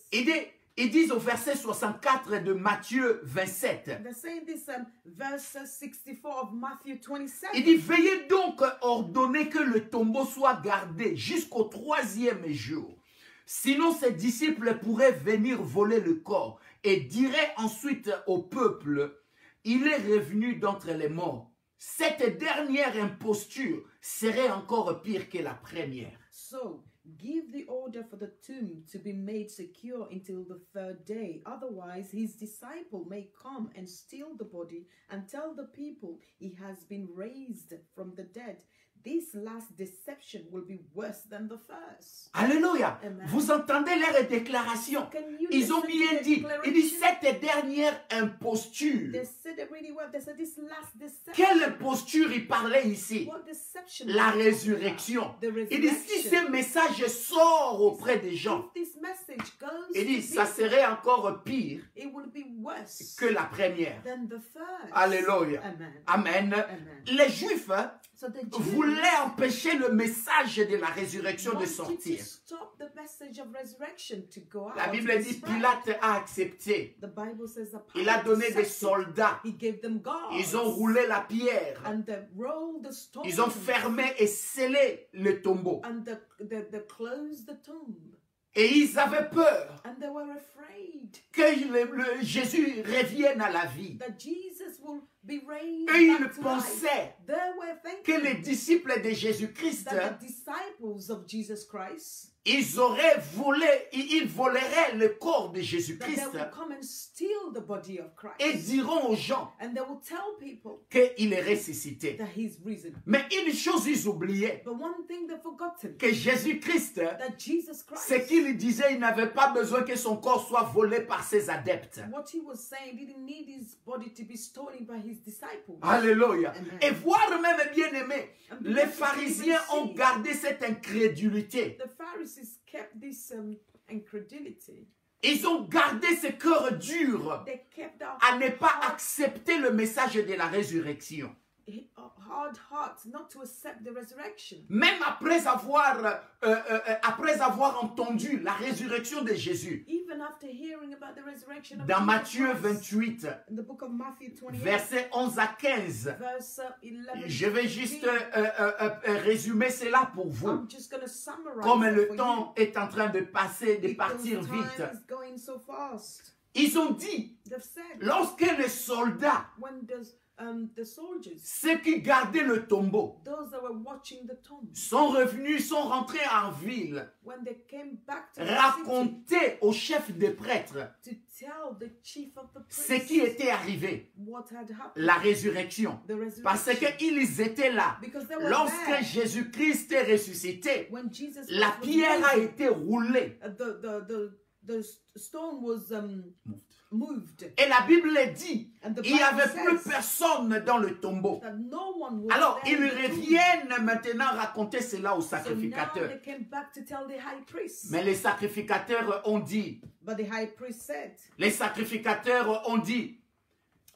A: Ils disent au verset 64 de Matthieu 27.
B: They're saying this verse 64 of Matthew 27.
A: Il dit, veillez donc ordonner que le tombeau soit gardé jusqu'au 3e jour. Sinon, ses disciples pourraient venir voler le corps et diraient ensuite au peuple, il est revenu d'entre les morts. Cette dernière imposture serait encore pire que la première.
B: So, give the order for the tomb to be made secure until the 3rd day. Otherwise, his disciple may come and steal the body and tell the people he has been raised from the dead. This last deception will be worse than the first.
A: Alléluia.
B: Amen.
A: Vous entendez leur déclaration.
B: Can you
A: Ils ont
B: listen to
A: bien
B: their
A: dit. Il dit,
B: declaration?
A: cette dernière imposture.
B: They said it really well. They said this last deception.
A: Quelle imposture il parlait ici?
B: What deception?
A: La
B: are you talking
A: résurrection.
B: about? The
A: Il dit, si
B: resurrection.
A: ce message sort auprès des gens,
B: If this message goes
A: il dit,
B: to
A: ça
B: people,
A: serait encore pire
B: it will be worse
A: que la première.
B: than the first.
A: Alléluia.
B: Amen.
A: Amen.
B: Amen.
A: Les Juifs
B: So the Jews
A: voulaient empêcher le message de la résurrection de
B: wanted
A: sortir.
B: to stop the message of resurrection to go out.
A: La Bible
B: to
A: dit,
B: spread.
A: Pilate a accepté.
B: The Bible says that
A: Il a
B: Pilate
A: donné des
B: accepted.
A: soldats.
B: He gave them guards.
A: Ils ont roulé la pierre.
B: And they rolled the stone.
A: Ils ont fermé et scellé le tombeau.
B: And they closed the tomb.
A: Et ils avaient peur
B: And they were afraid
A: que Jésus revienne à la vie.
B: that Jesus will be raised
A: Et ils
B: back to life.
A: pensaient
B: They were
A: que
B: thinking
A: les disciples de Jésus-Christ,
B: that the disciples of Jesus Christ,
A: ils auraient volé, ils voleraient le corps de
B: that they
A: Jésus-Christ
B: will come and steal the body of Christ.
A: et diront aux gens
B: And they will tell people
A: qu'il est ressuscité.
B: that he's risen.
A: Mais une chose, ils oubliaient,
B: But one thing they've forgotten,
A: que Jésus-Christ,
B: that Jesus Christ,
A: ce qu'il disait, il n'avait pas besoin que son corps soit volé par ses adeptes.
B: what he was saying, didn't need his body to be stolen by his disciples.
A: Alléluia.
B: Amen.
A: Et voir même, bien aimé,
B: And
A: les
B: because
A: pharisiens
B: you can
A: ont
B: see-
A: gardé cette incrédulité.
B: The Pharisees kept this incredulity.
A: Ils ont gardé ce cœur dur
B: They kept a
A: à ne pas accepter le message de la résurrection.
B: hard heart not to accept the resurrection.
A: Même après avoir entendu la résurrection de Jésus.
B: Even after hearing about the resurrection of
A: Dans
B: Jesus
A: Matthieu
B: Christ,
A: 28,
B: in the book of Matthew 28,
A: versets 11 à 15.
B: verse 11.
A: Je vais juste
B: 15,
A: résumer cela pour vous.
B: I'm just going to summarize
A: Comme
B: it
A: le
B: for
A: temps est en train de passer, de
B: you,
A: partir
B: because
A: vite.
B: time is going so fast.
A: Ils ont dit,
B: They've said
A: lorsque les soldats,
B: when the soldiers,
A: ceux qui gardaient le tombeau,
B: those that were watching the tomb,
A: sont revenus, sont rentrés en ville,
B: when they came back to the city
A: racontaient au chef des prêtres
B: to tell the chief of the
A: ce
B: priests
A: qui était arrivé,
B: what had happened,
A: la résurrection.
B: the resurrection.
A: Parce qu'ils étaient là.
B: Because they were
A: Lorsque
B: there
A: Jésus-Christ est ressuscité,
B: when Jesus
A: la
B: Christ was
A: pierre a
B: risen.
A: été roulée.
B: The stone was moved.
A: Et la Bible dit,
B: And the
A: il n'y avait
B: Bible
A: plus
B: says
A: personne dans le tombeau.
B: that no one was
A: Alors,
B: there
A: ils
B: in the tomb.
A: reviennent maintenant raconter cela aux
B: So now
A: sacrificateurs.
B: they came back to tell the high priest.
A: Mais les sacrificateurs ont dit,
B: But the high priest said,
A: les sacrificateurs ont dit,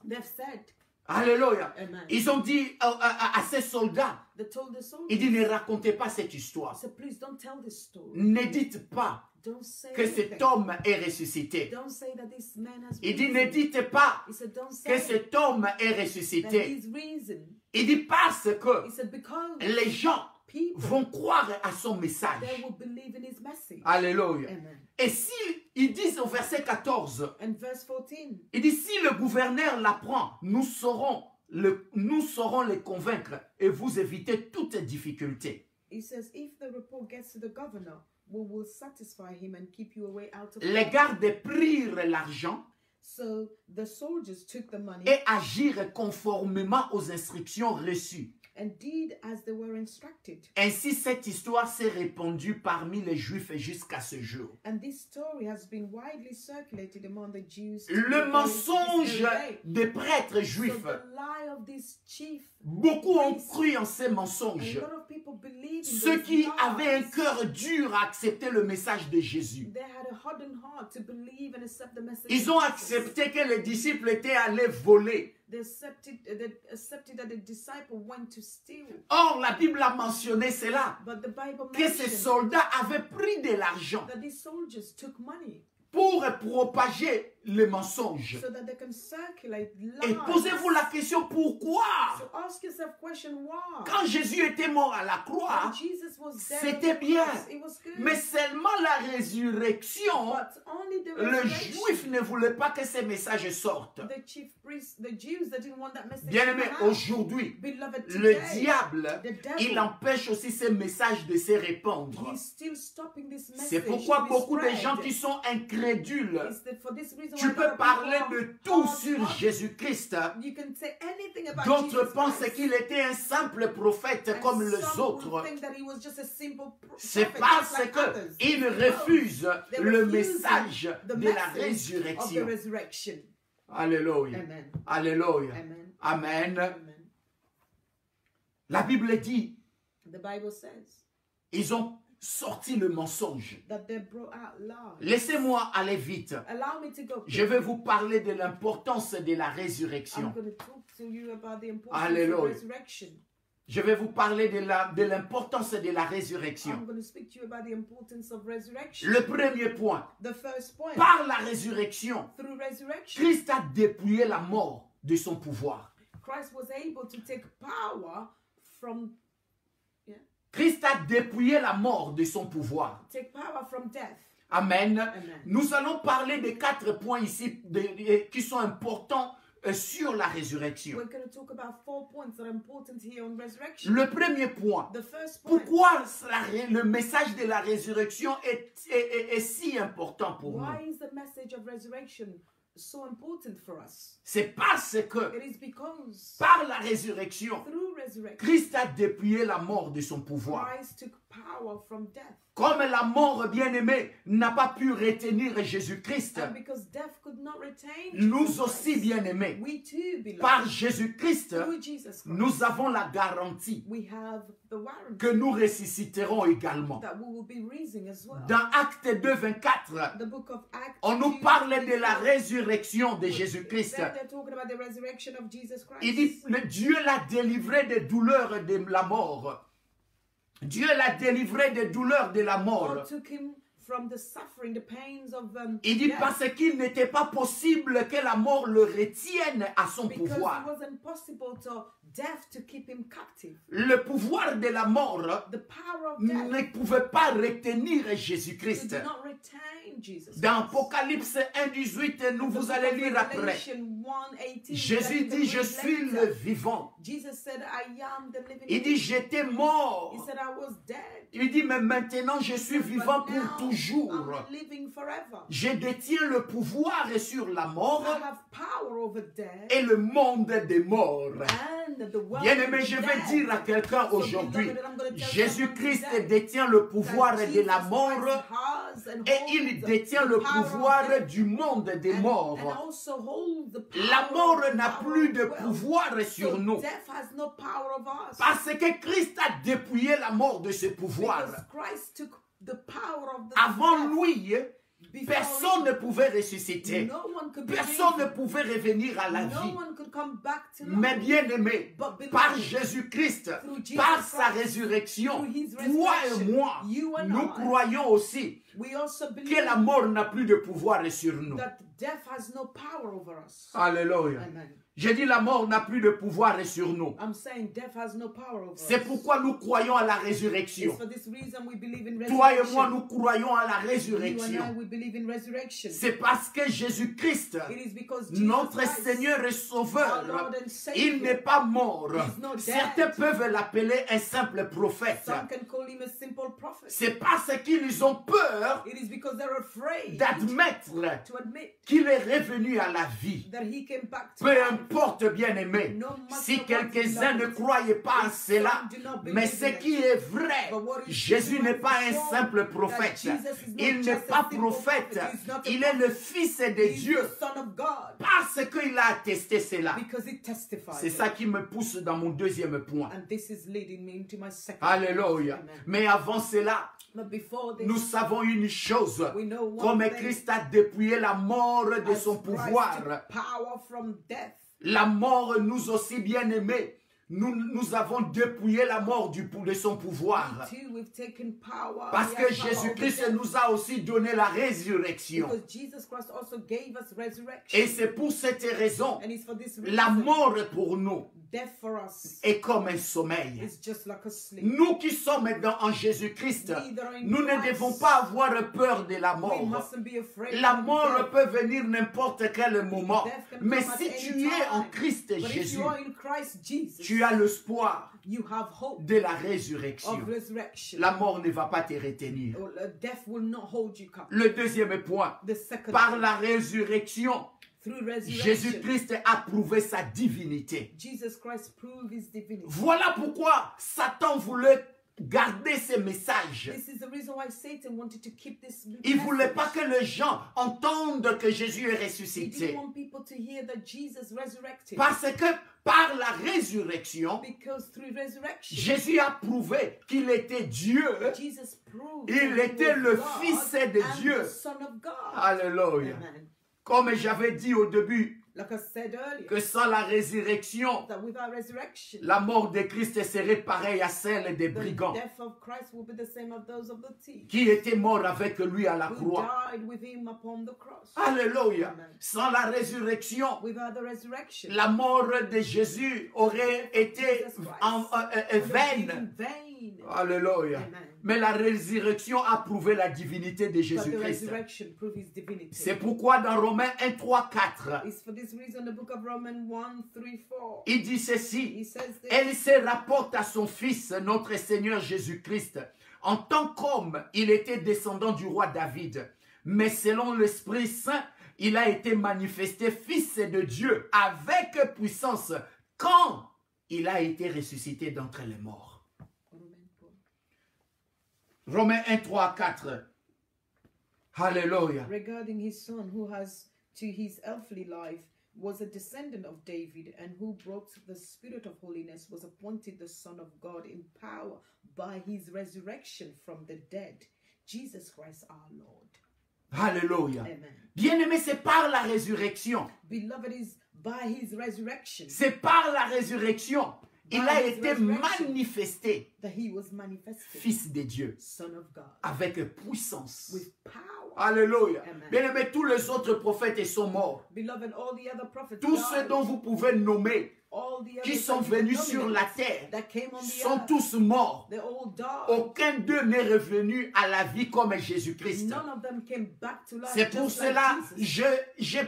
B: they've said,
A: Alléluia.
B: Amen.
A: Ils ont dit à ces soldats,
B: They told the soldiers,
A: ils disent, ne racontez pas cette histoire.
B: so please don't tell this story.
A: Ne dites pas
B: Don't say
A: que cet
B: anything.
A: homme est ressuscité.
B: Don't say that this man has
A: Il dit,
B: risen.
A: ne dites pas
B: He said, don't
A: que
B: say
A: cet homme est
B: that
A: ressuscité.
B: he's risen.
A: Il dit, parce que
B: He said, because
A: les gens
B: people,
A: vont croire à son message.
B: they will believe in his message.
A: Alléluia.
B: Amen.
A: Et si, ils disent au verset 14,
B: And verse 14,
A: il dit, si le gouverneur l'apprend, nous saurons les convaincre et vous éviter toute difficulté.
B: he says, if the report gets to the governor, we will satisfy him and keep you away out of
A: Les
B: town.
A: gardes prirent l'argent
B: So the soldiers took the money
A: et agirent conformément aux instructions reçues.
B: and did as they were instructed.
A: Ainsi, cette histoire s'est répandue parmi les Juifs jusqu'à ce jour.
B: And this story has been widely circulated among the Jews.
A: Le mensonge des prêtres
B: So
A: juifs,
B: the lie of this chief,
A: beaucoup ont cru en ces
B: a
A: mensonges.
B: lot of people believe in
A: Ceux
B: those
A: qui
B: lies.
A: avaient un cœur dur à accepter le message de Jésus.
B: They had a hardened heart to believe and accept the message.
A: Ils
B: of
A: ont
B: Jesus.
A: accepté que les disciples étaient allés voler.
B: They accepted that the disciple went to steal.
A: Or, la Bible a mentionné cela,
B: But the Bible
A: que ces
B: mentioned
A: soldats avaient pris de l'argent
B: that these soldiers took money
A: pour propager les mensonges.
B: so that they can circulate
A: Et
B: lies.
A: posez-vous la question, pourquoi?
B: So ask yourself question why.
A: Quand Jésus était mort à la croix,
B: When Jesus was dead,
A: c'était bien.
B: it was good.
A: Mais seulement la résurrection,
B: But only the
A: le
B: resurrection.
A: juif ne voulait pas que ces messages sortent.
B: The chief priests, the Jews, that didn't want that message.
A: Bien-aimé,
B: to come out.
A: aujourd'hui,
B: Beloved,
A: le
B: today,
A: diable,
B: the devil,
A: il empêche aussi ces messages de se répandre.
B: he's still stopping this message.
A: C'est pourquoi
B: to be
A: beaucoup de
B: spread.
A: gens qui sont incrédules,
B: It's for this reason
A: tu
B: why a lot
A: peux
B: of
A: parler
B: people
A: de
B: are
A: tout
B: hard
A: sur
B: hearted.
A: Jésus-Christ.
B: You can say anything about
A: D'autres
B: Jesus
A: pensent
B: Christ.
A: qu'il était un simple prophète
B: And
A: comme les
B: some
A: autres.
B: will think that he was just a simple
A: C'est
B: prophet,
A: parce
B: just like others.
A: qu'ils
B: Because
A: refusent
B: they
A: le
B: refuse
A: message
B: the
A: de la
B: message of the
A: résurrection.
B: resurrection.
A: Alléluia.
B: Amen.
A: Alléluia.
B: Amen.
A: Amen.
B: Amen.
A: La Bible dit,
B: The Bible says
A: ils ont sorti le mensonge.
B: that they brought out lies.
A: Laissez-moi aller vite.
B: Allow me to go.
A: Je vais vous parler de l'importance de la
B: I'm
A: résurrection.
B: going to talk to you about the importance
A: Hallelujah.
B: of resurrection.
A: Je vais vous parler de l'importance de la
B: I'm
A: résurrection.
B: going to speak to you about the importance of resurrection.
A: Le premier point,
B: The first point,
A: par la résurrection,
B: through resurrection,
A: Christ a dépouillé la mort de son pouvoir.
B: Christ was able to take power from
A: Christ a dépouillé la mort de son pouvoir.
B: death.
A: Amen.
B: Amen.
A: Nous allons parler de 4 points ici qui sont importants sur la résurrection.
B: We're going to talk about 4 points that are important here on resurrection.
A: Le premier point,
B: The first point,
A: pourquoi le message de la résurrection est si important pour nous?
B: why is the message of resurrection so important for us?
A: C'est parce que
B: It is because
A: par la résurrection,
B: through resurrection,
A: Christ a dépouillé la mort de son pouvoir.
B: Christ took power from death.
A: Comme la mort, bien-aimée, n'a pas pu retenir Jésus-Christ,
B: And because death could not retain
A: nous
B: Jesus
A: aussi,
B: Christ,
A: bien-aimés,
B: we too, beloved,
A: par Jésus-Christ,
B: through Jesus Christ,
A: nous avons la garantie
B: we have the warranty
A: que nous ressusciterons également.
B: that we will be raising as well.
A: Dans Actes 2, 24,
B: The book of Acts,
A: on nous
B: 2,
A: parle de la
B: 24,
A: résurrection de Jésus-Christ.
B: they're talking about the resurrection of Jesus Christ.
A: Il dit, Dieu l'a délivré des douleurs de la mort. Dieu l'a délivré des douleurs de la mort.
B: God took him from the suffering, the pains of
A: Il dit
B: death,
A: parce qu'il n'était pas possible que la mort le retienne à son
B: because
A: pouvoir.
B: it wasn't possible to death to keep him captive.
A: Le pouvoir de la mort
B: The power of death
A: ne pouvait pas retenir
B: did
A: Jésus-Christ.
B: not retain Jesus
A: Dans
B: Christ.
A: Apocalypse 1:18, nous
B: The
A: vous
B: book
A: allez
B: of
A: lire après.
B: Revelation 1:18,
A: Jésus
B: that
A: dit,
B: we
A: je
B: read
A: suis
B: later,
A: le vivant.
B: Jesus said, I am the living
A: Il dit,
B: God.
A: j'étais
B: He
A: mort.
B: said, I was dead.
A: Il dit, mais maintenant je suis
B: But
A: vivant
B: now,
A: pour toujours.
B: I'm living forever.
A: Je détiens le pouvoir sur la mort
B: I have power over death
A: et le monde des morts.
B: and the world
A: Bien-aimé,
B: of
A: je vais
B: death.
A: dire à quelqu'un
B: So,
A: aujourd'hui,
B: beloved, I'm gonna tell
A: Jésus-Christ
B: someone today
A: détient le pouvoir
B: that
A: de la
B: Jesus
A: mort
B: Christ has and
A: et
B: holds
A: il détient
B: the
A: le
B: power of
A: pouvoir
B: death
A: du monde des
B: and
A: morts.
B: also holds the power
A: La mort
B: of the
A: n'a
B: power
A: plus
B: of
A: de
B: wealth.
A: pouvoir sur
B: So
A: nous
B: death has no power of us.
A: parce que Christ a dépouillé la mort de ce pouvoir.
B: Because Christ took the power of the
A: Avant
B: death.
A: lui,
B: Before
A: personne
B: him,
A: ne pouvait ressusciter.
B: no one could be
A: Personne ne
B: risen.
A: pouvait revenir à la
B: No
A: vie.
B: one could come back to life.
A: Mais bien aimé,
B: But beloved,
A: par Jésus-Christ,
B: through Jesus
A: par sa
B: Christ,
A: résurrection,
B: through his
A: toi et
B: resurrection,
A: moi,
B: you and
A: nous
B: I,
A: croyons aussi
B: we also believe
A: que la mort n'a plus de pouvoir sur nous.
B: that death has no power over us.
A: Alléluia.
B: Amen.
A: J'ai dit la mort n'a plus de pouvoir sur nous.
B: I'm saying death has no power over
A: C'est
B: us.
A: pourquoi nous croyons à la
B: It's
A: résurrection.
B: for this reason we believe in
A: Toi et
B: resurrection.
A: moi, nous croyons à la
B: You and I,
A: résurrection.
B: we believe in resurrection.
A: C'est parce que Jésus-Christ,
B: It is because Jesus
A: notre
B: Christ,
A: Seigneur et
B: our
A: Sauveur,
B: Lord and
A: il
B: Savior,
A: n'est pas mort.
B: He's not dead.
A: Certains peuvent l'appeler un simple prophète.
B: some can call him a simple prophet.
A: C'est parce qu'ils ont peur peur
B: It is because they're afraid
A: d'admettre
B: to admit
A: qu'il est revenu à la vie.
B: that he came back to
A: Peu
B: life.
A: importe, bien-aimé,
B: No matter
A: si
B: what
A: quelques-uns ne
B: beloved,
A: croyaient pas à
B: if
A: cela,
B: some do not believe
A: mais
B: in
A: ce
B: it,
A: qui est vrai,
B: but what is
A: Jésus
B: true
A: n'est
B: is
A: pas un
B: sure
A: simple
B: that
A: prophète.
B: Jesus is not
A: Il n'est
B: just a
A: pas
B: simple
A: prophète.
B: prophet, he's not a
A: Il est le
B: prophet.
A: Fils de
B: He's
A: Dieu
B: the Son of God
A: parce qu'il a attesté cela.
B: because he testified.
A: C'est ça qui me pousse dans mon deuxième point.
B: And this is leading me into my second
A: Alléluia.
B: point. Amen.
A: Mais avant cela,
B: But before this,
A: nous savons une chose.
B: we know one
A: Comme
B: thing,
A: Christ a dépouillé la mort de
B: as
A: son
B: Christ
A: pouvoir,
B: took power from death.
A: la mort nous aussi bien-aimés, nous avons dépouillé la mort de son pouvoir.
B: We too, we've taken power.
A: Parce
B: We
A: que
B: have power over
A: Jésus-Christ
B: death.
A: nous a aussi donné la résurrection.
B: Because Jesus Christ also gave us resurrection.
A: Et c'est pour cette raison,
B: And it's for this
A: la
B: reason,
A: mort pour nous
B: death for us
A: est comme un sommeil.
B: is just like a sleep.
A: Nous qui sommes en Jésus-Christ,
B: We that are in
A: nous ne
B: Christ,
A: devons pas avoir peur de la
B: we
A: mort.
B: mustn't be afraid
A: La
B: of
A: mort
B: death.
A: peut venir n'importe quel moment.
B: Death can
A: Mais
B: come at
A: si
B: any
A: tu es en
B: time.
A: Christ
B: But if
A: Jésus,
B: you are in Christ Jesus,
A: tu as l'espoir
B: you have hope
A: de la résurrection.
B: of resurrection.
A: La mort ne va pas te retenir.
B: Death will not hold you captive.
A: Le deuxième point,
B: The second
A: par
B: thing,
A: la résurrection,
B: through resurrection,
A: Jésus-Christ a prouvé sa divinité.
B: Jesus Christ proved his divinity.
A: Voilà pourquoi Satan voulait garder ces messages.
B: This is the reason why Satan wanted to keep this
A: Il ne voulait
B: message.
A: pas que les gens entendent que Jésus est
B: He
A: ressuscité.
B: didn't want people to hear that Jesus resurrected.
A: Parce que par la résurrection,
B: Because through resurrection,
A: Jésus a prouvé qu'il était Dieu.
B: Jesus proved
A: Il
B: that he
A: était
B: was
A: le
B: God
A: Fils de
B: and
A: Dieu.
B: the Son of God.
A: Alléluia.
B: Amen.
A: Comme j'avais dit au début,
B: Like I said earlier,
A: que sans la résurrection,
B: that without resurrection,
A: la mort de Christ serait pareille à celle des
B: the
A: brigands
B: death of Christ will be the same as those of the thief
A: qui étaient morts avec lui à la
B: who
A: croix.
B: died with him upon the cross.
A: Alléluia.
B: Amen.
A: Sans la résurrection,
B: Without the resurrection,
A: la mort de Jésus aurait été
B: Jesus Christ
A: vaine.
B: in vain.
A: Alléluia.
B: Amen.
A: Mais la résurrection a prouvé la divinité de
B: But the
A: Jésus-Christ.
B: resurrection proved his divinity.
A: C'est pourquoi dans Romains 1, 3, 4,
B: It's for this reason the book of Romans 1, 3, 4.
A: il dit
B: He
A: ceci.
B: says this.
A: Elle se rapporte à son Fils, notre Seigneur Jésus-Christ. En tant qu'homme, il était descendant du roi David. Mais selon l'Esprit Saint, il a été manifesté Fils de Dieu avec puissance quand il a été ressuscité d'entre les morts. Romains 1, 3, 4. Alléluia.
B: Regarding his son, who has to his earthly life was a descendant of David, and who brought the spirit of holiness, was appointed the Son of God in power by his resurrection from the dead, Jesus Christ our Lord.
A: Alléluia.
B: Amen.
A: Bien-aimé, c'est par la résurrection.
B: Beloved, is by his resurrection
A: C'est par la résurrection. Il
B: By
A: a
B: his
A: été
B: resurrection.
A: manifesté,
B: that he was manifested,
A: Fils de Dieu,
B: Son of God,
A: avec puissance.
B: with power.
A: Alléluia.
B: Amen.
A: Bien-aimé, tous les autres prophètes sont morts.
B: Beloved, all the other prophets,
A: Tous ceux
B: died.
A: dont vous pouvez nommer,
B: All the
A: qui
B: others
A: sont
B: that you can
A: venus sur
B: nominate,
A: la terre,
B: that came on the
A: sont
B: earth,
A: tous morts.
B: they all died.
A: Aucun d'eux n'est revenu à la vie comme Jésus-Christ.
B: None of them came back to life.
A: C'est pour
B: just like
A: cela
B: Jesus.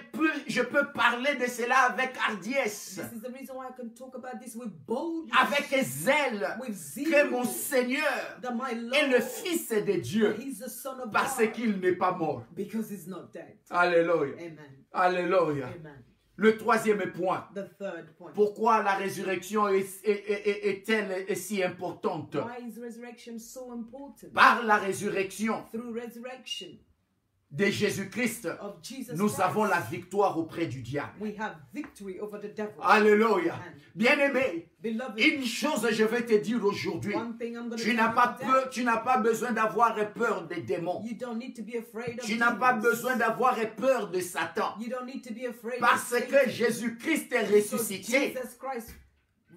A: je peux parler de cela avec hardiesse,
B: This is the reason why I can talk about this with boldness,
A: avec zèle,
B: with zeal,
A: que mon Seigneur
B: that my Lord,
A: est le Fils de Dieu,
B: He's the Son of
A: parce
B: God,
A: qu'il n'est pas mort.
B: because He's not dead.
A: Alléluia.
B: Amen.
A: Alléluia.
B: Amen.
A: Le troisième point.
B: The third point.
A: Pourquoi la résurrection est-elle si importante?
B: Why is resurrection so important?
A: Par la résurrection
B: Through resurrection
A: de Jésus-Christ,
B: of Jesus
A: nous
B: Christ,
A: avons la victoire auprès du diable.
B: we have victory over the devil.
A: Alléluia.
B: Amen.
A: Bien-aimé,
B: Beloved,
A: une chose je vais te dire aujourd'hui.
B: one thing I'm going to
A: Tu n'as pas besoin d'avoir peur des démons.
B: You don't need to be afraid of
A: Tu n'as pas
B: demons.
A: besoin d'avoir peur de Satan.
B: You don't need to be afraid
A: Parce
B: of
A: que
B: Satan.
A: Jésus-Christ est
B: Because
A: ressuscité,
B: Jesus Christ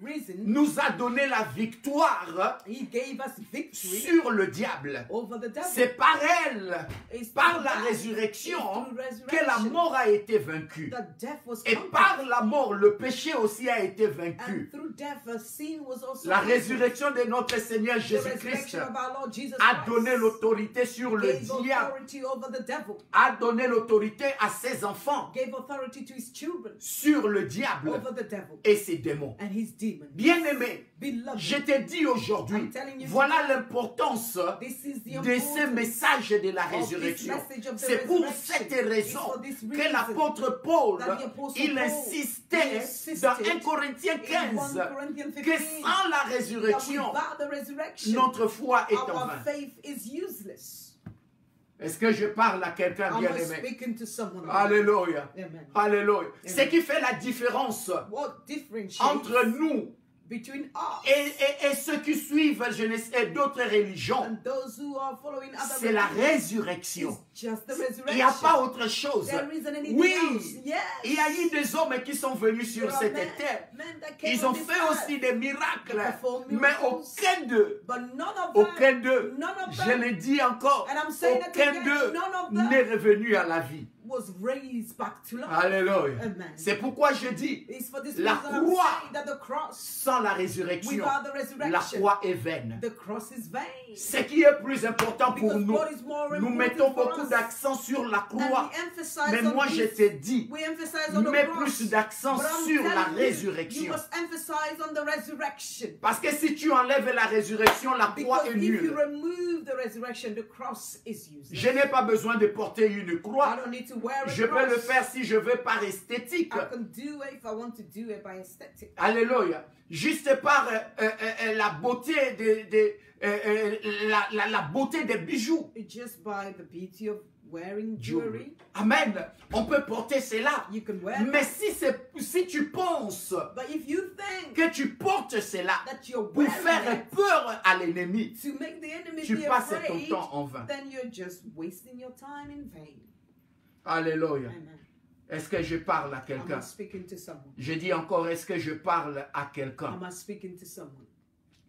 B: risen,
A: nous a donné la victoire
B: He gave us victory
A: sur le diable.
B: over the devil.
A: C'est par elle,
B: It's
A: par
B: through
A: la
B: that,
A: résurrection,
B: it's through
A: que la
B: resurrection
A: mort a été vaincue.
B: that death was
A: Et
B: conquered.
A: par la mort, le péché aussi a été
B: And
A: vaincu.
B: through death, sin was also
A: La
B: conquered.
A: résurrection de notre Seigneur
B: The
A: Jésus-Christ
B: resurrection of our Lord Jesus
A: a
B: Christ
A: donné l'autorité sur le
B: gave
A: diable,
B: authority over the devil,
A: a donné l'autorité à ses enfants
B: gave authority to his children
A: sur le diable
B: over the devil
A: et ses démons.
B: and his demons. demon.
A: Bien-aimé,
B: Beloved,
A: je te dis aujourd'hui,
B: I'm telling you
A: voilà
B: today,
A: l'importance
B: this is the
A: de ce
B: importance
A: message de la
B: of this
A: résurrection.
B: message of the
A: C'est pour
B: resurrection.
A: cette
B: It's
A: raison
B: for this
A: que
B: reason
A: l'apôtre Paul,
B: that the Apostle
A: il
B: Paul,
A: insistait
B: he insisted
A: dans 1 Corinthiens
B: in
A: 15
B: 1 Corinthians 15
A: que sans la
B: that
A: résurrection,
B: without the resurrection,
A: notre foi est en
B: our
A: vain.
B: faith is useless.
A: Est-ce que je parle à quelqu'un
B: Am I
A: bien-aimé?
B: speaking to someone?
A: Alléluia.
B: Amen.
A: Alléluia. Ce qui fait la différence
B: What differentiates
A: entre nous
B: between us
A: et ceux qui suivent d'autres religions,
B: and those who are following other
A: c'est la
B: religions
A: résurrection.
B: is just the
A: Il n'y a
B: resurrection.
A: pas autre chose.
B: There isn't anything
A: Oui,
B: else. Yes.
A: il y a eu des hommes qui sont venus sur
B: There are
A: cette
B: men that came
A: terre. Ils
B: on
A: ont
B: this
A: fait
B: earth,
A: aussi des miracles,
B: They performed
A: mais
B: miracles.
A: aucun d'eux,
B: but none of
A: aucun
B: them,
A: d'eux,
B: none of
A: je
B: them
A: le dis encore,
B: And I'm saying it
A: aucun
B: again,
A: d'eux
B: none of them
A: n'est revenu à la vie.
B: was raised back to life.
A: Alléluia.
B: Amen.
A: C'est pourquoi je dis,
B: It's for this
A: la
B: reason I'm
A: croix
B: saying that the cross,
A: sans la résurrection,
B: without the
A: la
B: resurrection,
A: croix est vaine.
B: the cross is vain.
A: Ce qui est plus important pour
B: Because
A: nous,
B: what is more
A: nous
B: important
A: mettons
B: for
A: beaucoup
B: us,
A: d'accent sur la
B: and
A: croix.
B: we emphasize
A: Mais
B: on
A: moi,
B: this.
A: je te dis,
B: We emphasize on the
A: mets
B: cross.
A: plus d'accent
B: But I'm
A: sur la
B: telling
A: résurrection.
B: You must emphasize on the resurrection.
A: Parce que si tu enlèves la résurrection, la croix
B: Because
A: est
B: if you
A: nulle.
B: remove the resurrection, the cross is useless.
A: Je n'ai pas besoin de porter une
B: I
A: croix.
B: don't need to wear a
A: Je peux
B: cross.
A: le faire si je veux par esthétique.
B: I can do it if I want to do it by aesthetic.
A: Alléluia. Juste par la beauté la beauté des bijoux.
B: Just by the beauty of wearing jewelry.
A: Amen. On peut porter cela.
B: You can wear
A: Mais
B: that.
A: si tu penses
B: But if you think
A: que tu portes cela
B: that you're
A: pour
B: wearing
A: faire
B: it
A: peur à l'ennemi,
B: to make the enemy
A: tu
B: be
A: passes ton
B: afraid,
A: temps en vain.
B: then you're just wasting your time in vain.
A: Alléluia.
B: Amen.
A: Est-ce que je parle à
B: Am
A: quelqu'un?
B: I speaking to someone?
A: Je dis encore, est-ce que je parle à quelqu'un?
B: Am I speaking to someone?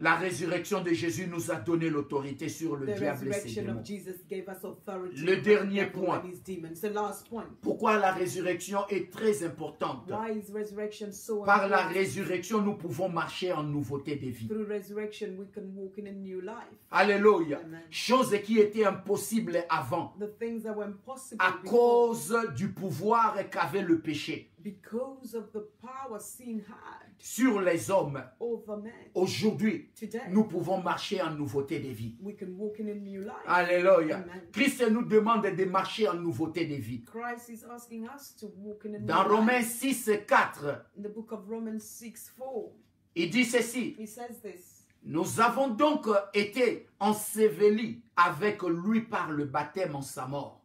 A: La résurrection de Jésus nous a donné l'autorité sur le
B: The
A: diable et ses
B: resurrection
A: démons.
B: of Jesus gave us authority
A: Le
B: over
A: dernier
B: the devil
A: point.
B: and his demons. The last point.
A: Pourquoi la résurrection est très importante?
B: Why is resurrection so
A: Par la
B: important?
A: résurrection, nous pouvons marcher en nouveauté de vie.
B: Through resurrection, we can walk in a new life.
A: Alléluia.
B: Amen.
A: Chose qui était impossible avant
B: The things that were impossible
A: à
B: before,
A: cause du pouvoir qu'avait le péché
B: because of the power sin had
A: sur les hommes.
B: over men.
A: Aujourd'hui,
B: Today,
A: nous pouvons marcher en nouveauté de vie.
B: we can walk in a new life.
A: Alléluia.
B: Amen.
A: Christ nous demande de marcher en nouveauté de vie.
B: Christ is asking us to walk in a new
A: Dans
B: life.
A: Romains 6, 4,
B: In the book of Romans 6:4,
A: il dit ceci.
B: he says this.
A: Nous avons donc été ensevelis avec lui par le baptême en sa mort.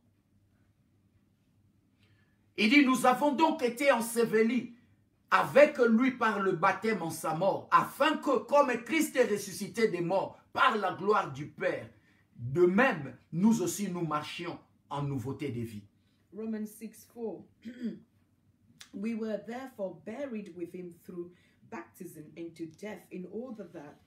A: Il dit, nous avons donc été ensevelis avec lui par le baptême en sa mort, afin que, comme Christ est ressuscité des morts par la gloire du Père, de même, nous aussi nous marchions en nouveauté de vie.
B: Romans 6:4. We were therefore buried with him through baptism into death, in order that,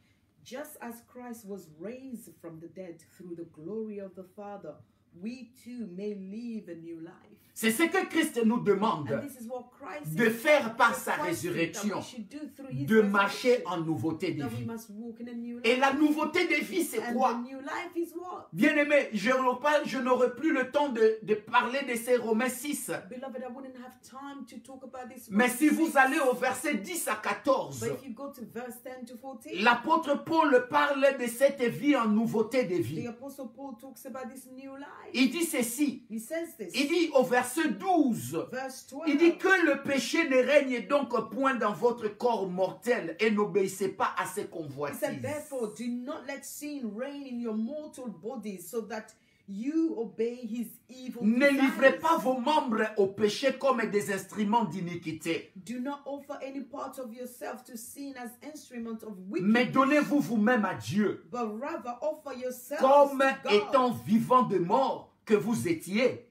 B: just as Christ was raised from the dead through the glory of the Father, we too may live a new life.
A: C'est ce que Christ nous demande,
B: And this is what Christ
A: de
B: is
A: faire par sa
B: requesting that
A: résurrection,
B: we should do through his
A: de marcher
B: resurrection,
A: en nouveauté de
B: that we
A: vie.
B: must walk in a new
A: Et
B: life.
A: la nouveauté de vie, c'est
B: And
A: quoi?
B: the new life is what?
A: Bien-aimé, je n'aurai plus le temps de parler de ces Romains 6.
B: Beloved, I wouldn't have time to talk about this.
A: Mais si
B: verse
A: vous
B: 6.
A: allez au verset 10 à 14,
B: But if you go to verse 10 to 14,
A: l'apôtre Paul parle de cette vie en nouveauté de
B: the
A: vie.
B: Apostle Paul talks about this new life.
A: Il dit ceci,
B: He says this.
A: il dit au verset 12,
B: Verse 12.
A: il dit que le péché ne règne donc point dans votre corps mortel et n'obéissez pas à ses
B: He said,
A: convoitises.
B: therefore, do not let sin reign in your mortal bodies, so that you obey his evil
A: Ne livrez
B: desires.
A: pas vos membres au péché comme des instruments d'iniquité,
B: Do not offer any part of yourself to sin as instrument of
A: mais
B: wickedness,
A: donnez-vous vous-même à Dieu,
B: but rather offer yourselves
A: comme
B: to God.
A: étant vivant de mort que vous étiez,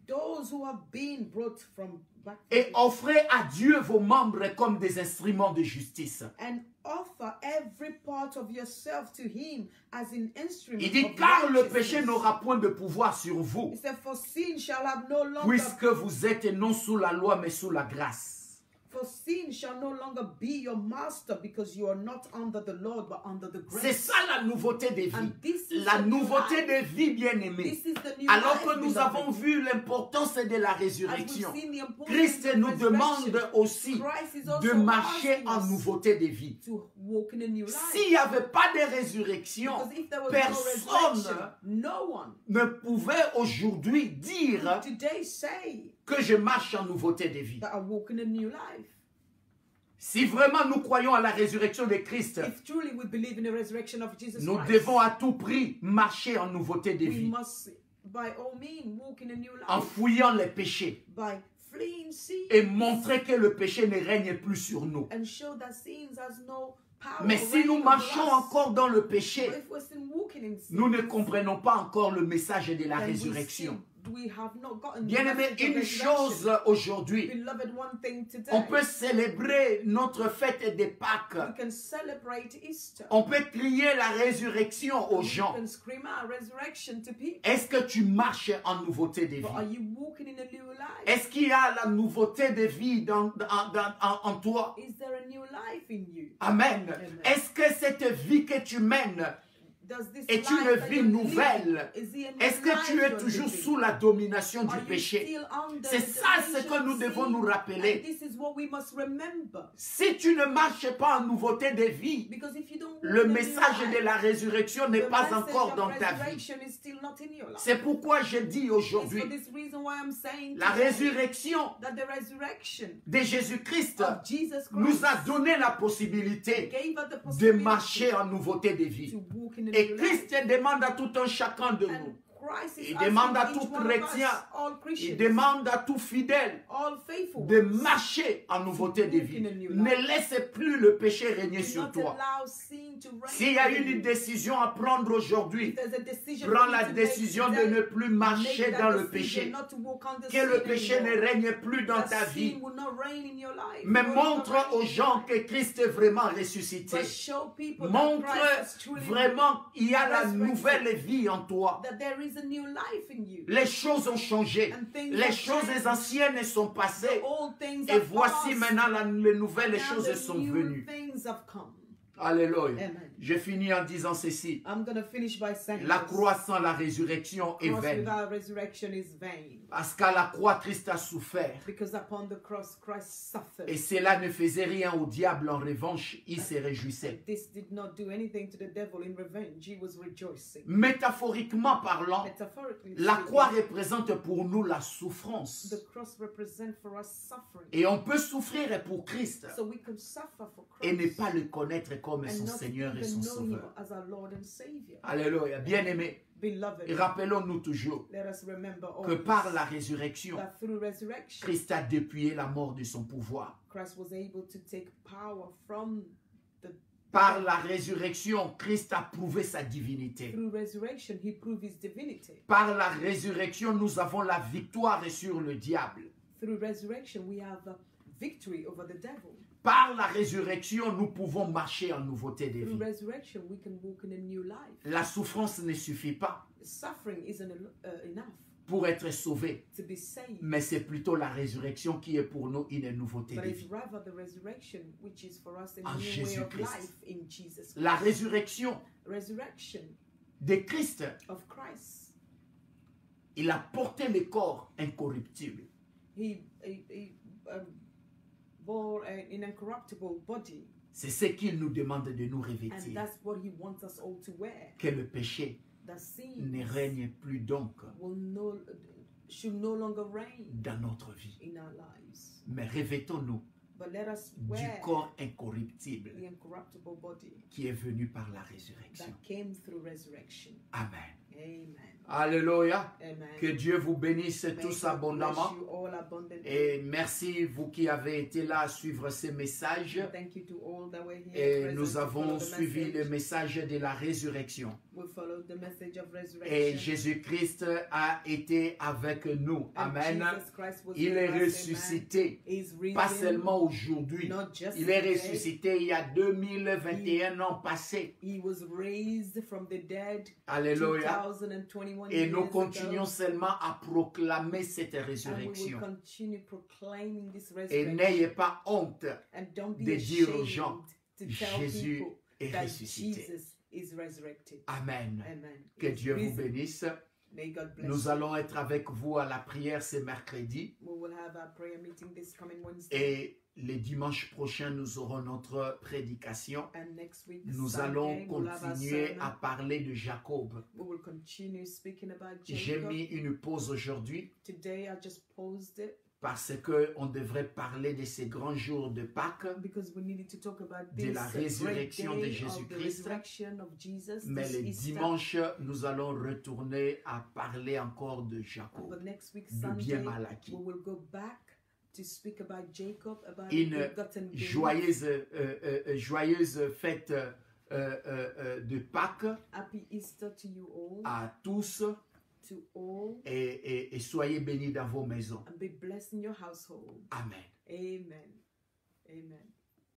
B: Those who have been brought from back to
A: et offrez à Dieu vos membres comme des instruments de justice.
B: and offer every part of yourself to him as an instrument
A: Il dit,
B: of
A: car le
B: righteousness.
A: péché n'aura point de pouvoir sur vous,
B: He said, for sin shall have no longer
A: puisque vous êtes non sous la loi, mais sous la grâce.
B: For sin shall no longer be your master, because you are not under the Lord but under the grace.
A: C'est ça la nouveauté des vies.
B: And this is
A: La
B: the new
A: nouveauté
B: life.
A: des vies, bien-aimés.
B: This is the new
A: Alors
B: life,
A: que nous
B: beloved.
A: avons vu l'importance de la
B: As we've
A: résurrection,
B: seen the importance
A: Christ
B: of
A: nous
B: resurrection,
A: demande aussi
B: Christ is also
A: de marcher
B: asking
A: en
B: us
A: nouveauté de vie.
B: to walk in a new life.
A: S'il n'y avait pas de résurrection,
B: Because if there was no
A: personne
B: resurrection, no one
A: ne pouvait aujourd'hui dire
B: would today say
A: que je marche en nouveauté de vie.
B: that I walk in a new life.
A: Si vraiment nous croyons à la résurrection de Christ,
B: If truly we believe in the resurrection of Jesus
A: nous
B: Christ,
A: devons à tout prix marcher en nouveauté de
B: we
A: vie,
B: must by all means walk in a new
A: en
B: life
A: fouillant les péchés
B: by fleeing sin
A: et montrer que le péché ne règne plus sur nous.
B: and show that sins has no power.
A: Mais si nous marchons encore dans le péché,
B: But if we're still walking in sin,
A: nous ne comprenons pas encore le message de la
B: then
A: résurrection.
B: we have not gotten the
A: Bien-aimé,
B: message of
A: une
B: resurrection.
A: chose aujourd'hui,
B: Beloved, one thing today,
A: on peut célébrer notre fête de Pâques.
B: we can celebrate Easter.
A: On peut crier la résurrection aux
B: We
A: gens.
B: can scream out resurrection to people.
A: Est-ce que tu marches en nouveauté de
B: But are
A: vie?
B: you walking in a new life?
A: Est-ce qu'il y a la nouveauté de vie en toi?
B: Is there a new life in you?
A: Amen.
B: Amen.
A: Est-ce que cette vie que tu mènes
B: Does this
A: est
B: life
A: une
B: that
A: vie
B: you're
A: nouvelle?
B: living, is it a new
A: Est-ce que
B: life
A: tu es
B: you're
A: toujours
B: living?
A: sous la domination du
B: Are you
A: péché?
B: still under
A: C'est
B: the
A: ça ce
B: domination
A: que nous
B: of
A: devons
B: sin?
A: nous
B: And
A: rappeler.
B: this is what we must remember.
A: Si tu ne marches pas en nouveauté de vie,
B: Because if you don't walk
A: le
B: in a new
A: message
B: life,
A: de la résurrection n'est
B: the
A: pas
B: message
A: encore
B: of
A: dans ta vie.
B: resurrection is still not in your life.
A: C'est pourquoi je dis
B: It's
A: aujourd'hui,
B: for this reason why I'm saying
A: la
B: today
A: résurrection
B: that the resurrection
A: de Jésus-Christ
B: of Jesus Christ
A: nous a donné la possibilité
B: gave us the
A: de
B: possibility
A: marcher en nouveauté de vie.
B: to walk in a
A: Et
B: new life.
A: Christ demande à tout un chacun de nous,
B: And Christ is
A: il
B: asking
A: demande à
B: each
A: tout
B: one of
A: chrétien,
B: us, all
A: il
B: Christians,
A: demande à tout fidèle
B: all faithful
A: de
B: ones,
A: marcher en nouveauté de vie. Ne laisse plus le péché régner
B: do
A: sur
B: not
A: toi.
B: allow sin to reign
A: S'il y a
B: over
A: une
B: you.
A: décision à prendre aujourd'hui,
B: If there's a decision
A: prends
B: for you
A: la
B: to make
A: décision de
B: today,
A: ne plus marcher
B: make that
A: dans le
B: decision
A: péché.
B: not to walk under
A: Que le
B: sin
A: péché ne
B: anymore.
A: règne plus dans
B: That
A: ta
B: sin
A: vie.
B: will not reign in your life.
A: Mais
B: Will not
A: montre
B: reign
A: aux
B: in
A: gens
B: your
A: que
B: life.
A: Christ est vraiment ressuscité.
B: But show people that
A: Montre
B: Christ is truly
A: vraiment qu'il y a la
B: resurrected.
A: nouvelle vie en toi.
B: that there is a new life in you.
A: Les choses ont changé.
B: And things
A: Les
B: have
A: choses
B: changed.
A: anciennes sont passées.
B: The old things
A: Et
B: have
A: voici
B: passed.
A: maintenant les nouvelles
B: Now
A: choses
B: the
A: sont
B: new
A: venues.
B: things have come.
A: Alléluia.
B: Amen.
A: Je finis en disant ceci.
B: I'm going to finish by saying
A: La
B: this.
A: croix sans la résurrection est
B: Cross
A: vaine.
B: without resurrection is vain.
A: Parce qu'à la croix, Christ a souffert.
B: Because upon the cross, Christ suffered.
A: Et cela ne faisait rien au diable. En revanche, il se réjouissait.
B: This did not do anything to the devil in revenge. He was rejoicing.
A: Métaphoriquement parlant,
B: Metaphorically
A: la
B: speaking,
A: croix représente pour nous la souffrance.
B: the cross represents for us suffering.
A: Et on peut souffrir pour Christ
B: So we can suffer for
A: et ne
B: Christ
A: pas le connaître comme
B: and
A: son
B: not
A: Seigneur et
B: even
A: son
B: know him
A: Sauveur.
B: as our Lord and Savior.
A: Alléluia. Bien-aimés,
B: Beloved,
A: rappelons-nous toujours
B: let us remember
A: que
B: always
A: par la résurrection,
B: that through resurrection,
A: Christ a dépouillé la mort de son pouvoir.
B: Christ was able to take power from the
A: Par la résurrection, Christ a prouvé sa divinité.
B: through resurrection, he proved his divinity.
A: Par la résurrection, nous avons la victoire sur le diable.
B: Through resurrection, we have a victory over the devil.
A: Par la résurrection, nous pouvons marcher en nouveauté de
B: Through
A: vie.
B: resurrection, we can walk in a new life.
A: La souffrance ne suffit pas
B: Suffering isn't enough
A: pour être sauvé,
B: to be saved,
A: mais c'est plutôt la résurrection qui est pour nous une nouveauté
B: but
A: de
B: it's
A: vie.
B: rather the resurrection which is for us a
A: En
B: new way of
A: Jésus-Christ.
B: life in Jesus Christ.
A: La résurrection
B: Resurrection
A: de Christ,
B: of Christ.
A: il a porté le corps incorruptible.
B: He bore an incorruptible body,
A: C'est ce qu'il nous demande de nous
B: and
A: revêtir.
B: that's what he wants us all to wear.
A: Que le péché
B: That sin
A: ne règne plus donc
B: should no longer reign
A: dans notre vie.
B: in our lives.
A: Mais revêtons-nous
B: But let us
A: du
B: wear
A: corps incorruptible
B: the incorruptible body
A: qui est venu par la résurrection.
B: that came through resurrection.
A: Amen.
B: Amen.
A: Alléluia.
B: Amen.
A: Que Dieu vous bénisse
B: May
A: tous
B: God
A: abondamment.
B: bless you all abundantly.
A: Et merci vous qui avez été là à suivre ces messages.
B: Thank you to all that were here
A: Et
B: present
A: nous
B: to
A: avons
B: follow the
A: suivi
B: message.
A: le message de la résurrection.
B: We followed the message of
A: Et
B: resurrection.
A: Jésus-Christ a été avec nous.
B: And
A: Amen.
B: Jesus Christ was
A: Il
B: with
A: est
B: us, amen.
A: ressuscité.
B: He's risen,
A: Pas seulement aujourd'hui.
B: not just
A: Il est
B: today.
A: ressuscité il y a 2021 ans passés.
B: He was raised from the dead
A: Alléluia.
B: 2021
A: Et nous
B: years
A: continuons
B: ago.
A: seulement à proclamer cette
B: And we will
A: résurrection.
B: continue proclaiming this
A: Et
B: resurrection.
A: n'ayez pas honte
B: And don't be
A: de dire aux
B: ashamed
A: gens,
B: to tell
A: Jésus
B: people
A: est
B: that
A: ressuscité.
B: Jesus is resurrected.
A: Amen.
B: Amen.
A: Que
B: He is
A: Dieu vous
B: risen.
A: bénisse.
B: May God bless
A: Nous
B: you.
A: allons être avec vous à la prière ce mercredi.
B: We will have our prayer meeting this coming Wednesday.
A: Et les dimanches prochains, nous aurons notre prédication.
B: And next week,
A: Nous allons
B: Sunday, we'll have our
A: continuer
B: sermon.
A: à parler de Jacob.
B: We will continue speaking about
A: J'ai
B: Jacob.
A: mis une pause aujourd'hui
B: Today, I just paused it
A: parce qu'on devrait parler de ces grands jours de Pâques.
B: because we needed to talk about
A: De
B: this
A: la
B: great
A: résurrection de
B: day of the
A: Jésus-Christ.
B: resurrection of Jesus.
A: Mais
B: This
A: les
B: Easter.
A: dimanches, nous allons retourner à parler encore de Jacob,
B: But next week,
A: de bien
B: Sunday,
A: mal acquis.
B: we will go back to speak about Jacob, about
A: Une
B: the begotten gain.
A: joyeuse fête de Pâques
B: Happy Easter to you all,
A: à tous
B: to all,
A: et soyez bénis dans vos maisons.
B: and be blessed in your household.
A: Amen.
B: Amen. Amen.